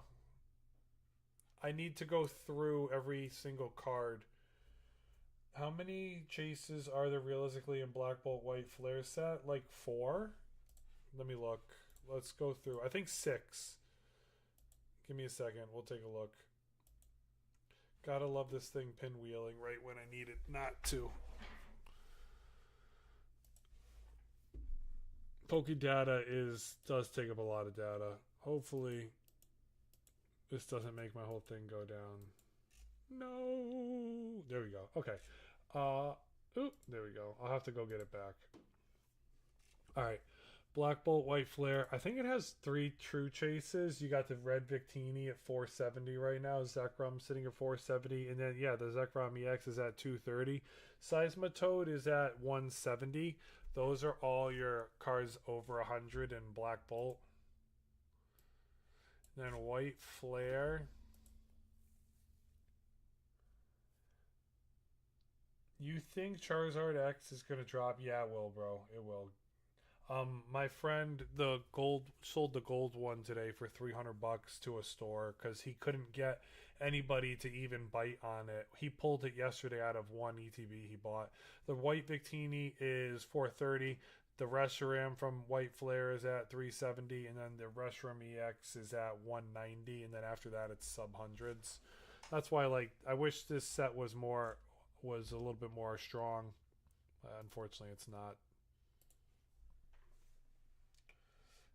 I need to go through every single card. How many chases are there realistically in Black Bolt White Flare set? Like 4? Let me look. Let's go through. I think 6. Give me a second. We'll take a look. Gotta love this thing pinwheeling right when I need it not to. Pokedata does take up a lot of data. Hopefully this doesn't make my whole thing go down. No. There we go. Okay. There we go. I'll have to go get it back. Alright. Black Bolt, White Flare. I think it has 3 true chases. You got the Red Victini at 470 right now. Zekrom sitting at 470. And then, yeah, the Zekrom EX is at 230. Seismitoad is at 170. Those are all your cards over 100 in Black Bolt. Then White Flare. You think Charizard X is going to drop? Yeah, it will, bro. It will. My friend sold the gold one today for $300 to a store because he couldn't get anybody to even bite on it. He pulled it yesterday out of one ETB he bought. The White Victini is $430. The Reshiram from White Flare is at $370, and then the Reshiram EX is at $190, and then after that it's sub hundreds. That's why, like, I wish this set was a little bit more strong. Unfortunately, it's not.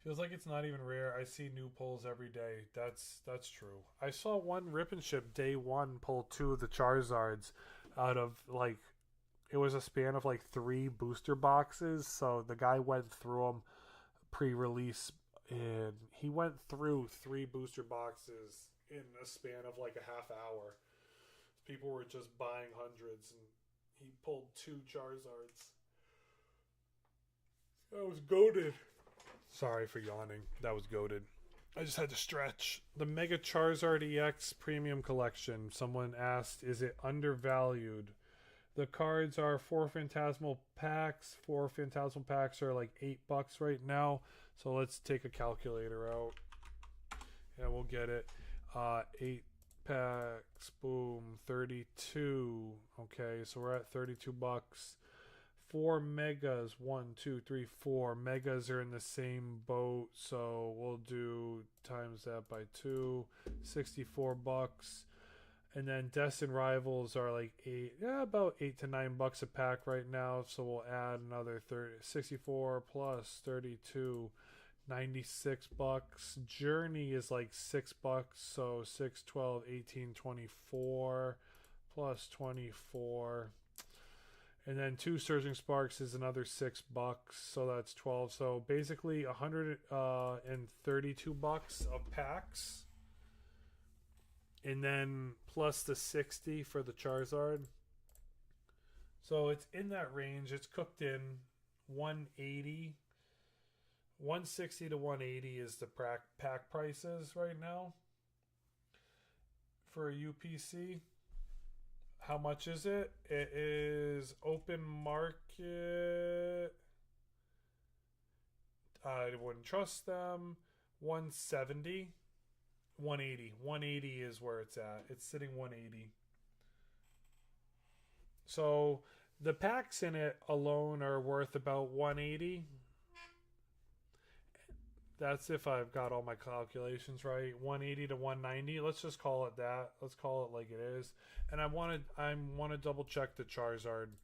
Feels like it's not even rare. I see new pulls every day. That's true. I saw one Rip and Ship day 1 pull 2 of the Charizards out of, like, it was a span of like 3 booster boxes. So the guy went through them pre-release, and he went through 3 booster boxes in a span of like a half hour. People were just buying hundreds, and he pulled 2 Charizards. That was goated. Sorry for yawning. That was goated. I just had to stretch. The Mega Charizard EX Premium Collection. Someone asked, is it undervalued? The cards are 4 Phantasmal packs. 4 Phantasmal packs are like $8 right now. So let's take a calculator out. Yeah, we'll get it. 8 packs. Boom. 32. Okay, so we're at $32. 4 megas. 1, 2, 3, 4 megas are in the same boat. So we'll do times that by 2. $64. And then Destined Rivals are like about $8 to $9 a pack right now. So we'll add another 64 plus 32, $96. Journey is like $6. So 6, 12, 18, 24 plus 24. And then 2 Surging Sparks is another $6. So that's 12. So basically $132 of packs. And then plus the 60 for the Charizard. So it's in that range. It's cooked in 180. 160 to 180 is the pack prices right now for a UPC. How much is it? It is open market. I wouldn't trust them. 170. 180. 180 is where it's at. It's sitting 180. So the packs in it alone are worth about 180. That's if I've got all my calculations right. 180 to 190. Let's just call it that. Let's call it like it is. And I want to double check the Charizard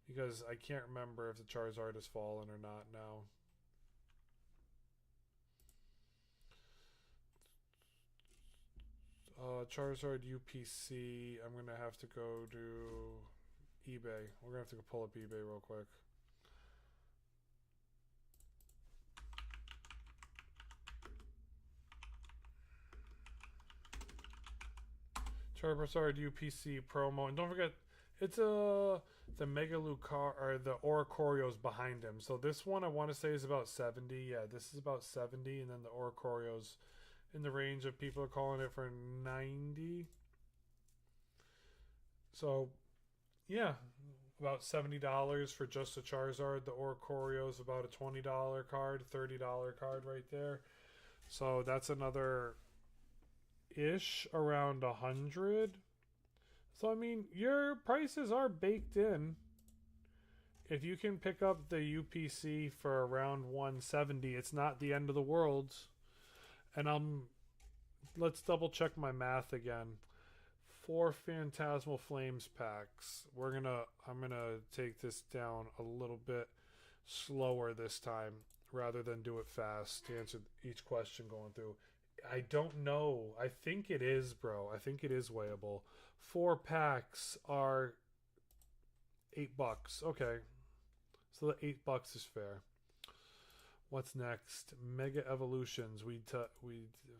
because I can't remember if the Charizard has fallen or not now. Charizard UPC. I'm going to have to go to eBay. We're going to have to pull up eBay real quick. Charizard UPC promo. And don't forget, it's the Mega Lucario, or the Oricorio's behind him. So this one I want to say is about 70. Yeah, this is about 70. And then the Oricorio's in the range of people are calling it for 90. So yeah, about $70 for just a Charizard. The Oricorio is about a $20 card, $30 card right there. So that's another ish around 100. So I mean, your prices are baked in. If you can pick up the UPC for around 170, it's not the end of the world. And let's double check my math again. 4 Phantasmal Flames packs. I'm gonna take this down a little bit slower this time rather than do it fast to answer each question going through. I don't know. I think it is, bro. I think it is weighable. 4 packs are $8. Okay. So the $8 is fair. What's next? Mega Evolutions. We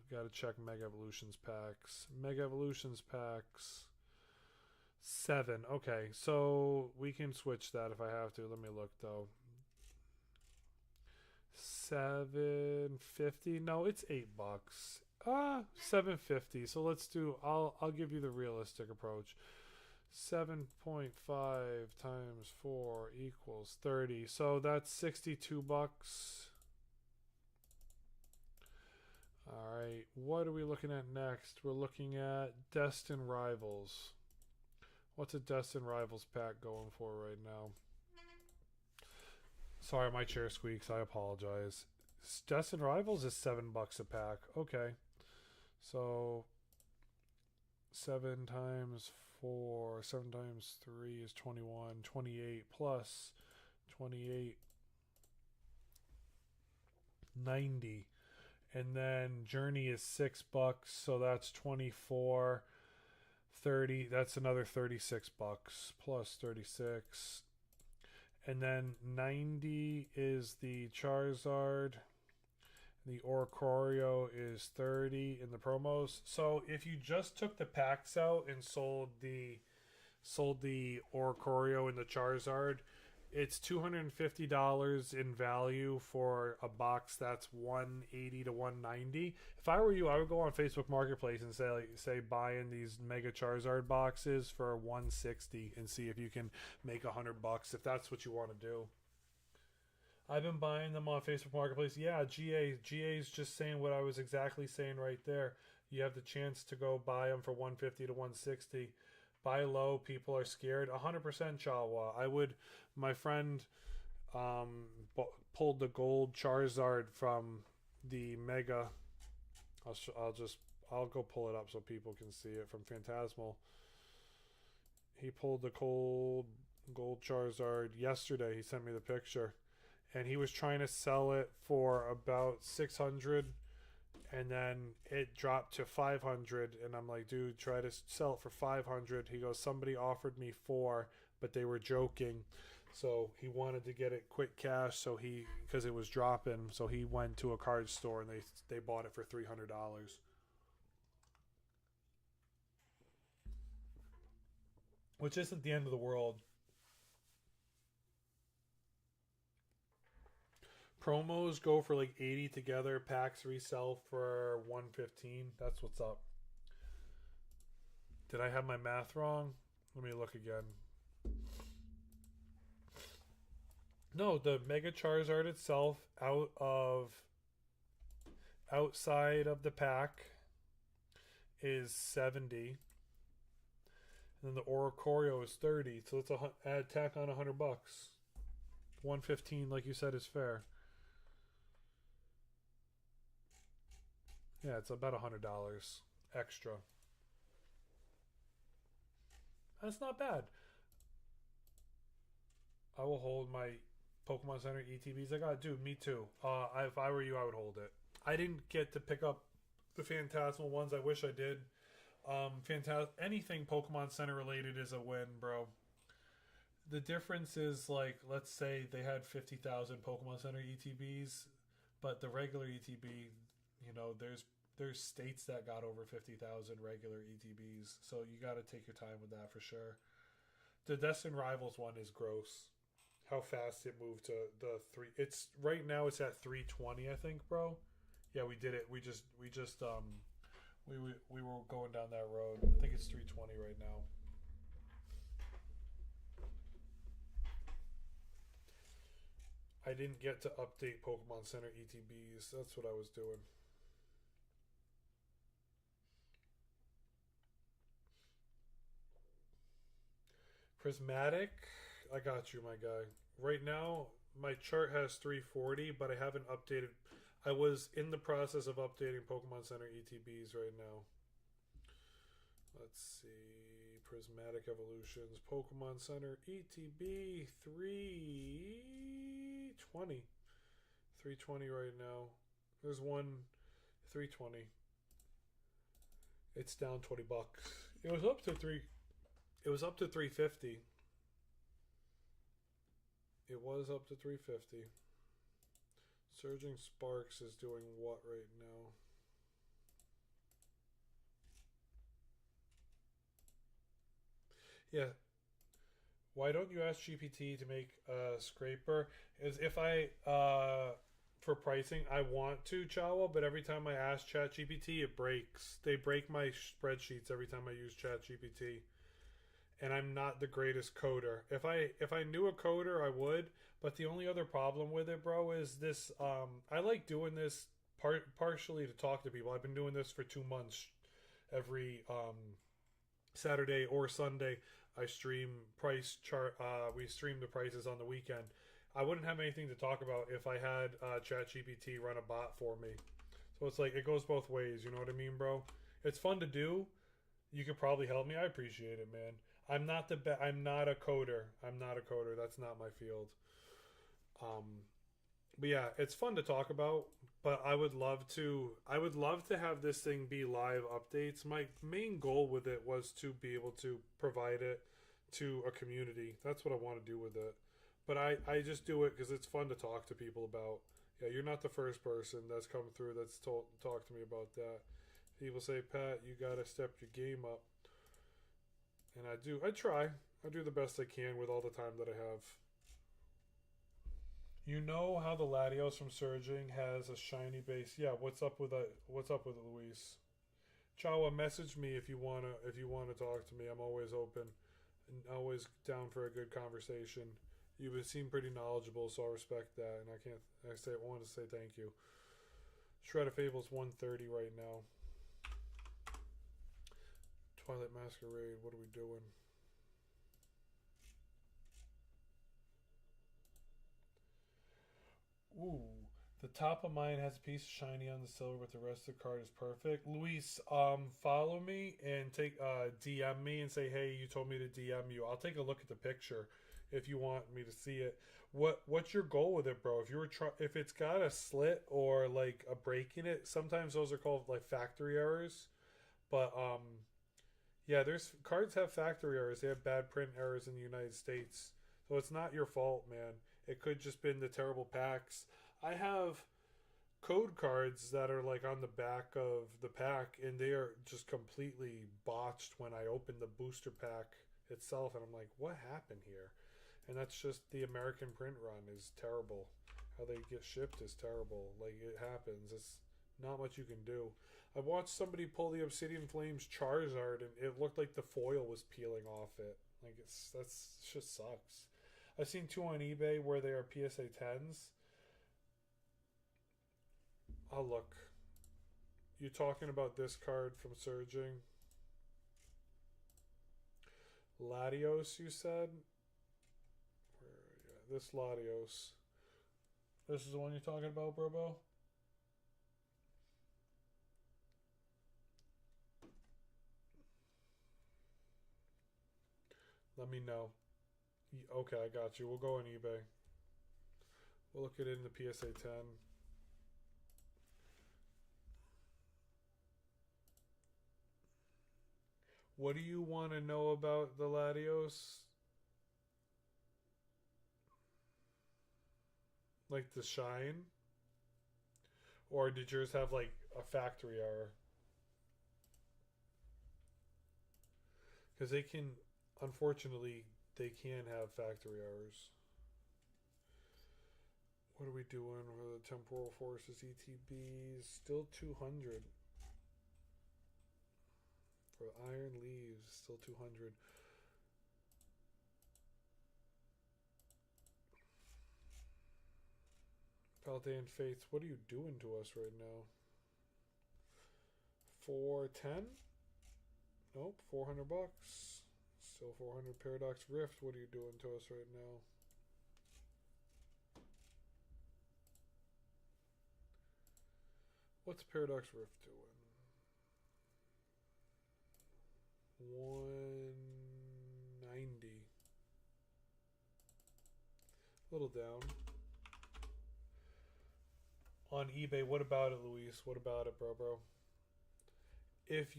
got to check Mega Evolutions packs. Mega Evolutions packs 7. Okay, so we can switch that if I have to. Let me look though. 750. No, it's $8. $750. So let's do. I'll give you the realistic approach. 7.5 times 4 equals 30. So that's $62. Alright, what are we looking at next? We're looking at Destined Rivals. What's a Destined Rivals pack going for right now? Sorry, my chair squeaks. I apologize. Destined Rivals is $7 a pack. Okay. So 7 times 4, 7 times 3 is 21. 28 plus 28. 90. And then Journey is $6, so that's 24. 30, that's another $36 plus 36. And then 90 is the Charizard. The Oricorio is 30 in the promos. So if you just took the packs out and sold the Oricorio and the Charizard, it's $250 in value for a box that's $180 to $190. If I were you, I would go on Facebook Marketplace and say buying these Mega Charizard boxes for $160 and see if you can make $100 if that's what you want to do. I've been buying them on Facebook Marketplace. Yeah, GA's just saying what I was exactly saying right there. You have the chance to go buy them for $150 to $160. Buy low. People are scared. 100% Chawa. My friend pulled the gold Charizard from the Mega. I'll go pull it up so people can see it from Phantasmal. He pulled the gold Charizard yesterday. He sent me the picture, and he was trying to sell it for about 600. And then it dropped to 500, and I'm like, dude, try to sell it for 500. He goes, somebody offered me 4, but they were joking. So he wanted to get it quick cash, because it was dropping. So he went to a card store and they bought it for $300. Which isn't the end of the world. Promos go for like 80 together. Packs resell for 115. That's what's up. Did I have my math wrong? Let me look again. No, the Mega Charizard itself outside of the pack is 70. And then the Oricorio is 30. So it's add tack on $100. 115, like you said, is fair. Yeah, it's about $100 extra. That's not bad. I will hold my Pokemon Center ETBs. I got, dude, me too. If I were you, I would hold it. I didn't get to pick up the Phantasmal ones. I wish I did. Anything Pokemon Center related is a win, bro. The difference is, like, let's say they had 50,000 Pokemon Center ETBs, but the regular ETB, there's states that got over 50,000 regular ETBs, so you got to take your time with that for sure. The Destined Rivals one is gross. How fast it moved to the 3. It's right now it's at 320, I think, bro. Yeah, we did it. We were going down that road. I think it's 320 right now. I didn't get to update Pokemon Center ETBs. That's what I was doing. Prismatic, I got you, my guy. Right now, my chart has 340, but I haven't updated. I was in the process of updating Pokemon Center ETBs right now. Let's see. Prismatic Evolutions, Pokemon Center ETB 320. 320 right now. There's one 320. It's down 20 bucks. It was up to 350. It was up to 350. Surging Sparks is doing what right now? Yeah. Why don't you ask GPT to make a scraper? Is if I for pricing, I want to Chawa, but every time I ask Chat GPT, it breaks. They break my spreadsheets every time I use Chat GPT, and I'm not the greatest coder. If I knew a coder, I would. But the only other problem with it, bro, is this. I like doing this partially to talk to people. I've been doing this for 2 months. Every Saturday or Sunday, I stream price chart. We stream the prices on the weekend. I wouldn't have anything to talk about if I had ChatGPT run a bot for me. So it's like it goes both ways. You know what I mean, bro? It's fun to do. You could probably help me. I appreciate it, man. I'm not I'm not a coder. I'm not a coder. That's not my field. Um, but yeah, it's fun to talk about. But I would love to. I would love to have this thing be live updates. My main goal with it was to be able to provide it to a community. That's what I want to do with it. But I just do it because it's fun to talk to people about. Yeah, you're not the first person that's come through that's talked to me about that. People say, Pat, you gotta step your game up, and I do. I try. I do the best I can with all the time that I have. You know how the Latios from Surging has a shiny base. Yeah, what's up with it? What's up with it, Luis? Chawa, message me if you wanna talk to me. I'm always open and always down for a good conversation. You seem pretty knowledgeable, so I respect that, and I want to say thank you. Shred of Fable's 130 right now. Twilight Masquerade, what are we doing? Ooh, the top of mine has a piece of shiny on the silver, but the rest of the card is perfect. Luis, follow me and take DM me and say, hey, you told me to DM you. I'll take a look at the picture if you want me to see it. What's your goal with it, bro? If it's got a slit or like a break in it, sometimes those are called like factory errors. But yeah, there's cards have factory errors. They have bad print errors in the United States. So it's not your fault, man. It could just been the terrible packs. I have code cards that are like on the back of the pack and they are just completely botched when I open the booster pack itself and I'm like, what happened here? And that's just the American print run is terrible. How they get shipped is terrible. Like it happens. It's not much you can do. I watched somebody pull the Obsidian Flames Charizard and it looked like the foil was peeling off it. Like that's just sucks. I've seen two on eBay where they are PSA 10s. I'll look. You talking about this card from Surging? Latios, you said? Yeah, this Latios. This is the one you're talking about, Brobo? Let me know. Okay, I got you. We'll go on eBay. We'll look at it in the PSA 10. What do you want to know about the Latios? Like the shine? Or did yours have like a factory error? Because they can, unfortunately, they can have factory errors. What are we doing for the temporal forces ETBs? Still 200. For iron leaves, still 200. Paldean Fates, what are you doing to us right now? 410? Nope, 400 bucks. Still 400. Paradox Rift, what are you doing to us right now? What's Paradox Rift doing? 190. A little down. On eBay, what about it, Luis? What about it, bro? If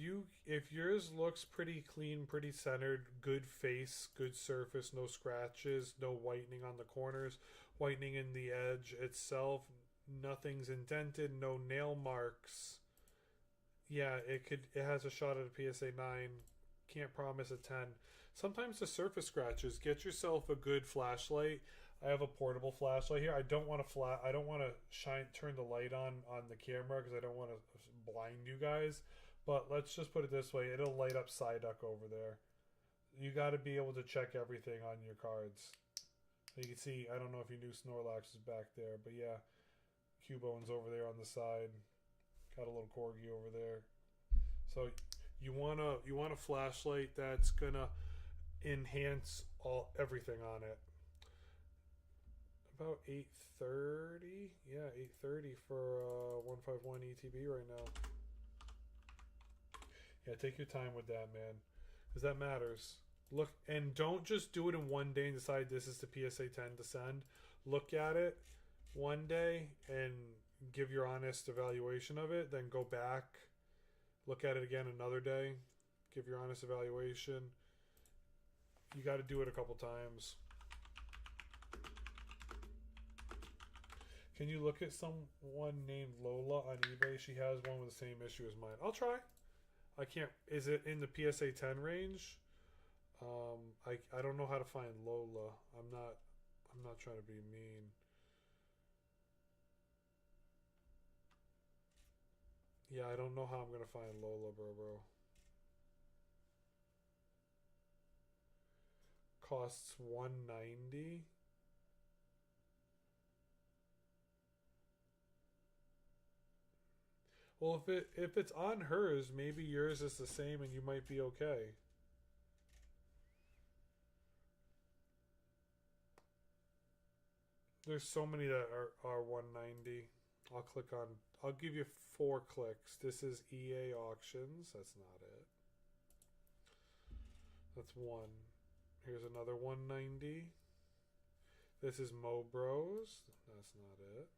yours looks pretty clean, pretty centered, good face, good surface, no scratches, no whitening on the corners, whitening in the edge itself, nothing's indented, no nail marks. Yeah, it has a shot at a PSA 9. Can't promise a 10. Sometimes the surface scratches. Get yourself a good flashlight. I have a portable flashlight here. I don't want to turn the light on the camera because I don't want to blind you guys. But let's just put it this way. It'll light up Psyduck over there. You got to be able to check everything on your cards. You can see, I don't know if you knew Snorlax is back there, but yeah. Cubone's over there on the side. Got a little Corgi over there. So you want a flashlight that's gonna enhance everything on it. About 830, yeah, 830 for 151 ETB right now. Yeah, take your time with that, man, because that matters. Look, and don't just do it in one day and decide this is the PSA 10 to send. Look at it one day and give your honest evaluation of it, then go back, look at it again another day, give your honest evaluation. You got to do it a couple times. Can you look at someone named Lola on eBay? She has one with the same issue as mine. I'll try. I can't. Is it in the PSA 10 range? I don't know how to find Lola. I'm not trying to be mean. Yeah, I don't know how I'm gonna find Lola, bro. Costs $190. Well, if it's on hers, maybe yours is the same, and you might be okay. There's so many that are 190. I'll give you 4 clicks. This is EA Auctions. That's not it. That's one. Here's another 190. This is Mobros. That's not it.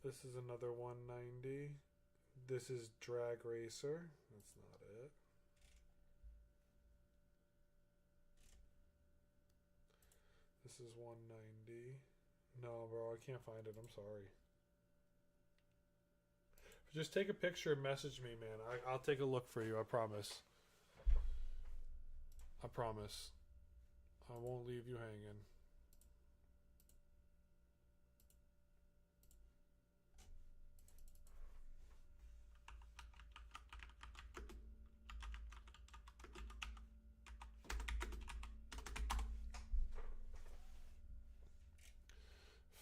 This is another 190. This is Drag Racer. That's not it. This is 190. No, bro, I can't find it. I'm sorry. Just take a picture and message me, man. I'll take a look for you. I promise. I promise. I won't leave you hanging.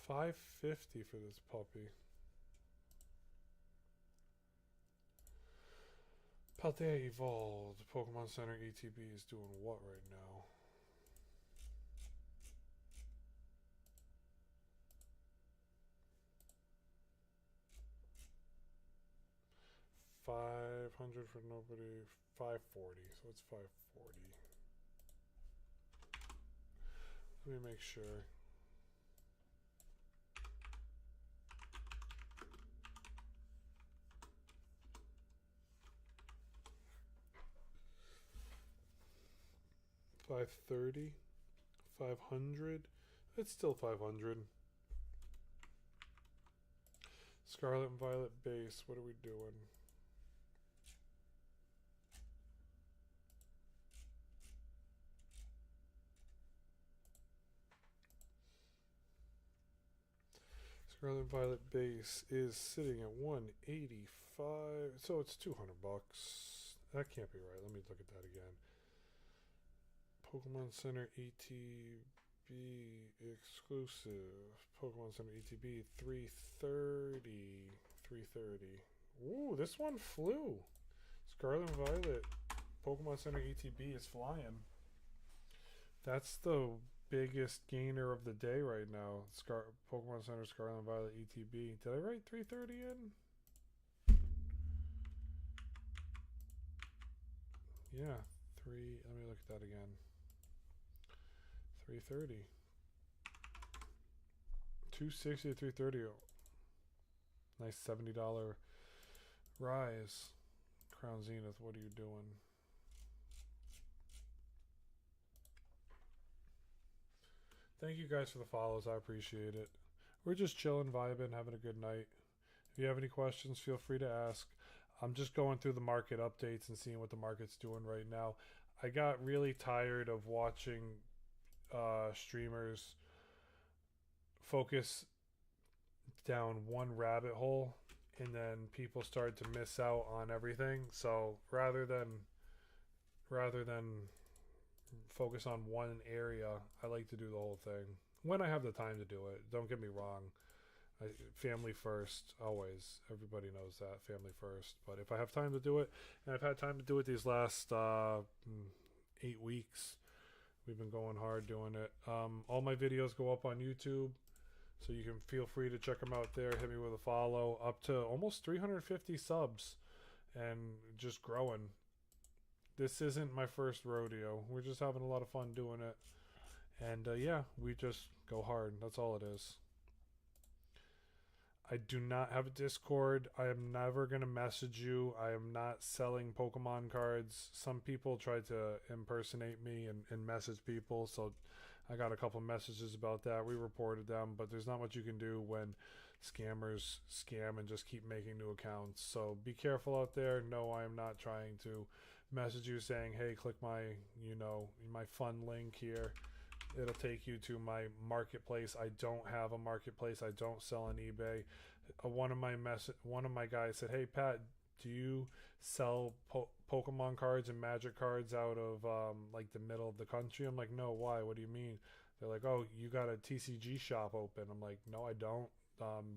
$550 for this puppy. Paltea Evolved. Pokemon Center ETB is doing what right now? $500 for nobody. $540. So it's $540. Let me make sure. $530, $500. It's still $500. Scarlet and Violet base. What are we doing? Scarlet Violet base is sitting at 185. So it's 200 bucks. That can't be right. Let me look at that again. Pokemon Center ETB exclusive. Pokemon Center ETB 330. 330. Ooh, this one flew. Scarlet Violet Pokemon Center ETB is flying. That's the biggest gainer of the day right now. Pokemon Center Scarlet Violet ETB. Did I write 330 in? Yeah, let me look at that again. 330. 260 to 330. Nice $70 rise. Crown Zenith, what are you doing? Thank you guys for the follows. I appreciate it. We're just chilling, vibing, having a good night. If you have any questions, feel free to ask. I'm just going through the market updates and seeing what the market's doing right now. I got really tired of watching streamers focus down one rabbit hole and then people start to miss out on everything. So rather than focus on one area, I like to do the whole thing when I have the time to do it. Don't get me wrong. Family first, always. Everybody knows that, family first. But if I have time to do it, and I've had time to do it these last 8 weeks, we've been going hard doing it. All my videos go up on YouTube, so you can feel free to check them out there. Hit me with a follow. Up to almost 350 subs, and just growing. This isn't my first rodeo. We're just having a lot of fun doing it. And yeah, we just go hard. That's all it is. I do not have a Discord. I am never going to message you. I am not selling Pokemon cards. Some people try to impersonate me and message people. So I got a couple messages about that. We reported them, but there's not much you can do when scammers scam and just keep making new accounts. So be careful out there. No, I am not trying to message you saying, hey, click my, my fun link here. It'll take you to my marketplace. I don't have a marketplace. I don't sell on eBay. One of my guys said, hey, Pat, do you sell Pokemon cards and Magic cards out of like the middle of the country? I'm like, no, why? What do you mean? They're like, oh, you got a TCG shop open. I'm like, no, I don't.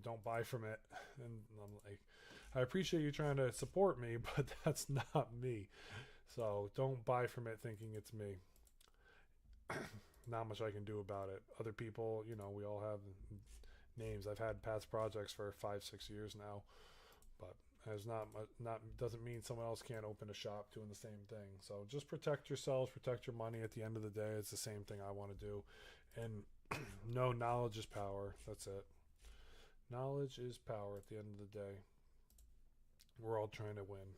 Don't buy from it. And I'm like, I appreciate you trying to support me, but that's not me. So don't buy from it thinking it's me. Not much I can do about it. Other people, we all have names. I've had past projects for 5-6 years now, but as not doesn't mean someone else can't open a shop doing the same thing. So just protect yourselves, protect your money. At the end of the day, it's the same thing I want to do. And no, knowledge is power. That's it. Knowledge is power at the end of the day. We're all trying to win.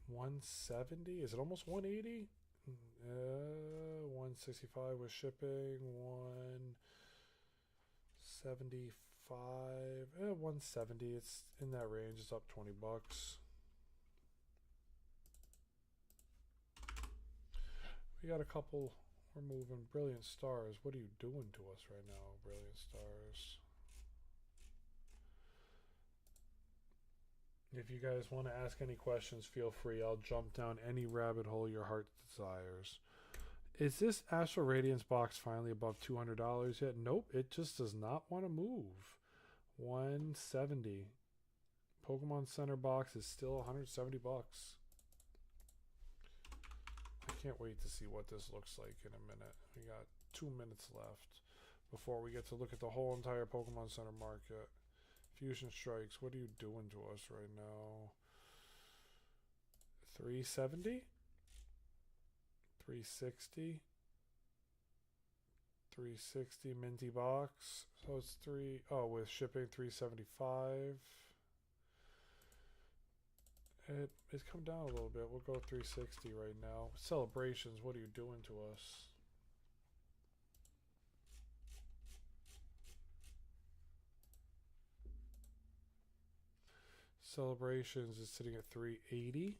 170? Is it almost 180? 165 with shipping. 175. 170. It's in that range. It's up 20 bucks. We got a couple. We're moving. Brilliant Stars. What are you doing to us right now, Brilliant Stars? If you guys want to ask any questions, feel free. I'll jump down any rabbit hole your heart desires. Is this Astral Radiance box finally above $200 yet? Nope, it just does not want to move. 170. Pokemon Center box is still 170 bucks. I can't wait to see what this looks like in a minute. We got 2 minutes left before we get to look at the whole entire Pokemon Center market. Fusion Strikes, what are you doing to us right now? 370? 360? 360 minty box. So it's with shipping 375. It's come down a little bit. We'll go 360 right now. Celebrations, what are you doing to us? Celebrations is sitting at 380.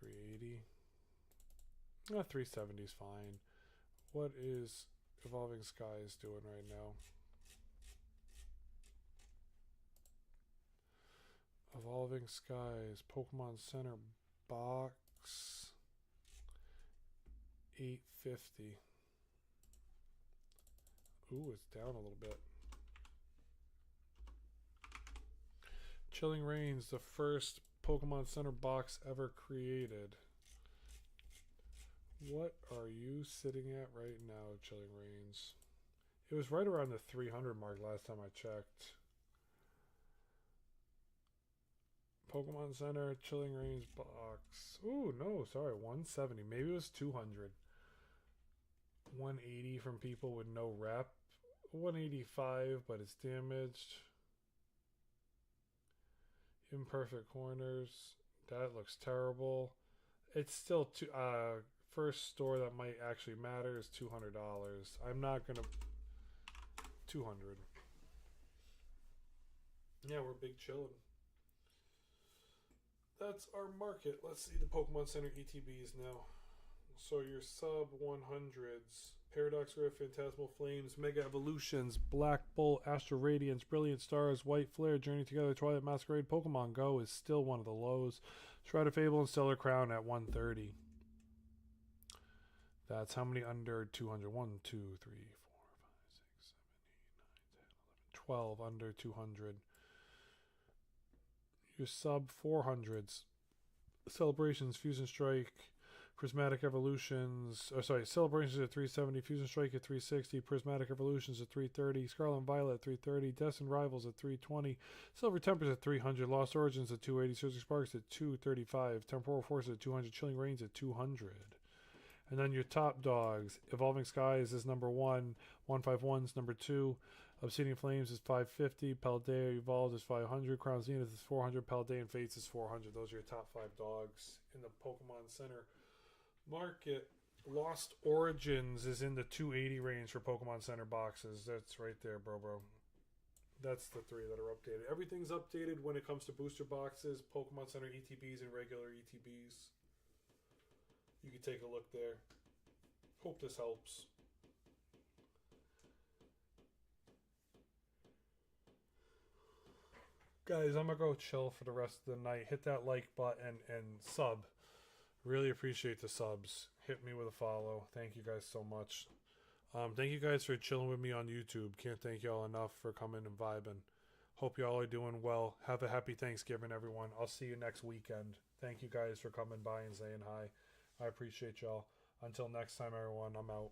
380. 370 is fine. What is Evolving Sky is doing right now. Evolving Skies, Pokemon Center box, 850. Ooh, it's down a little bit. Chilling Reigns, the first Pokemon Center box ever created. What are you sitting at right now, Chilling Reigns? It was right around the 300 mark last time I checked. Pokemon Center, Chilling Reigns box. Ooh, no, sorry, 170. Maybe it was 200. 180 from people with no rep. 185, but it's damaged. Imperfect corners. That looks terrible. It's still too. First store that might actually matter is $200. I'm not gonna. 200. Yeah, we're big chillin'. That's our market. Let's see the Pokemon Center ETBs now. So your sub 100s. Paradox Rift, Phantasmal Flames, Mega Evolutions, Black Bull, Astral Radiance, Brilliant Stars, White Flare, Journey Together, Twilight Masquerade, Pokemon Go is still one of the lows. Shroud of Fable and Stellar Crown at 130. That's how many under 200? 1, 2, 3, 4, 5, 6, 7, 8, 9, 10, 11, 12 under 200. Your sub 400s. Celebrations, Fusion Strike, Prismatic Evolutions, Celebrations at 370, Fusion Strike at 360, Prismatic Evolutions at 330, Scarlet and Violet at 330, Destined Rivals at 320, Silver Tempers at 300, Lost Origins at 280, Surging Sparks at 235, Temporal Force at 200, Chilling Reigns at 200. And then your top dogs, Evolving Skies is number 1, 151's number 2, Obsidian Flames is 550, Paldea Evolved is 500, Crown Zenith is 400, Paldean Fates is 400. Those are your top 5 dogs in the Pokemon Center market. Lost Origins is in the 280 range for Pokemon Center boxes. That's right there, bro. That's the 3 that are updated. Everything's updated when it comes to booster boxes, Pokemon Center ETBs, and regular ETBs. You can take a look there. Hope this helps. Guys, I'm going to go chill for the rest of the night. Hit that like button and sub. Really appreciate the subs. Hit me with a follow. Thank you guys so much. Thank you guys for chilling with me on YouTube. Can't thank y'all enough for coming and vibing. Hope y'all are doing well. Have a happy Thanksgiving, everyone. I'll see you next weekend. Thank you guys for coming by and saying hi. I appreciate y'all. Until next time, everyone, I'm out.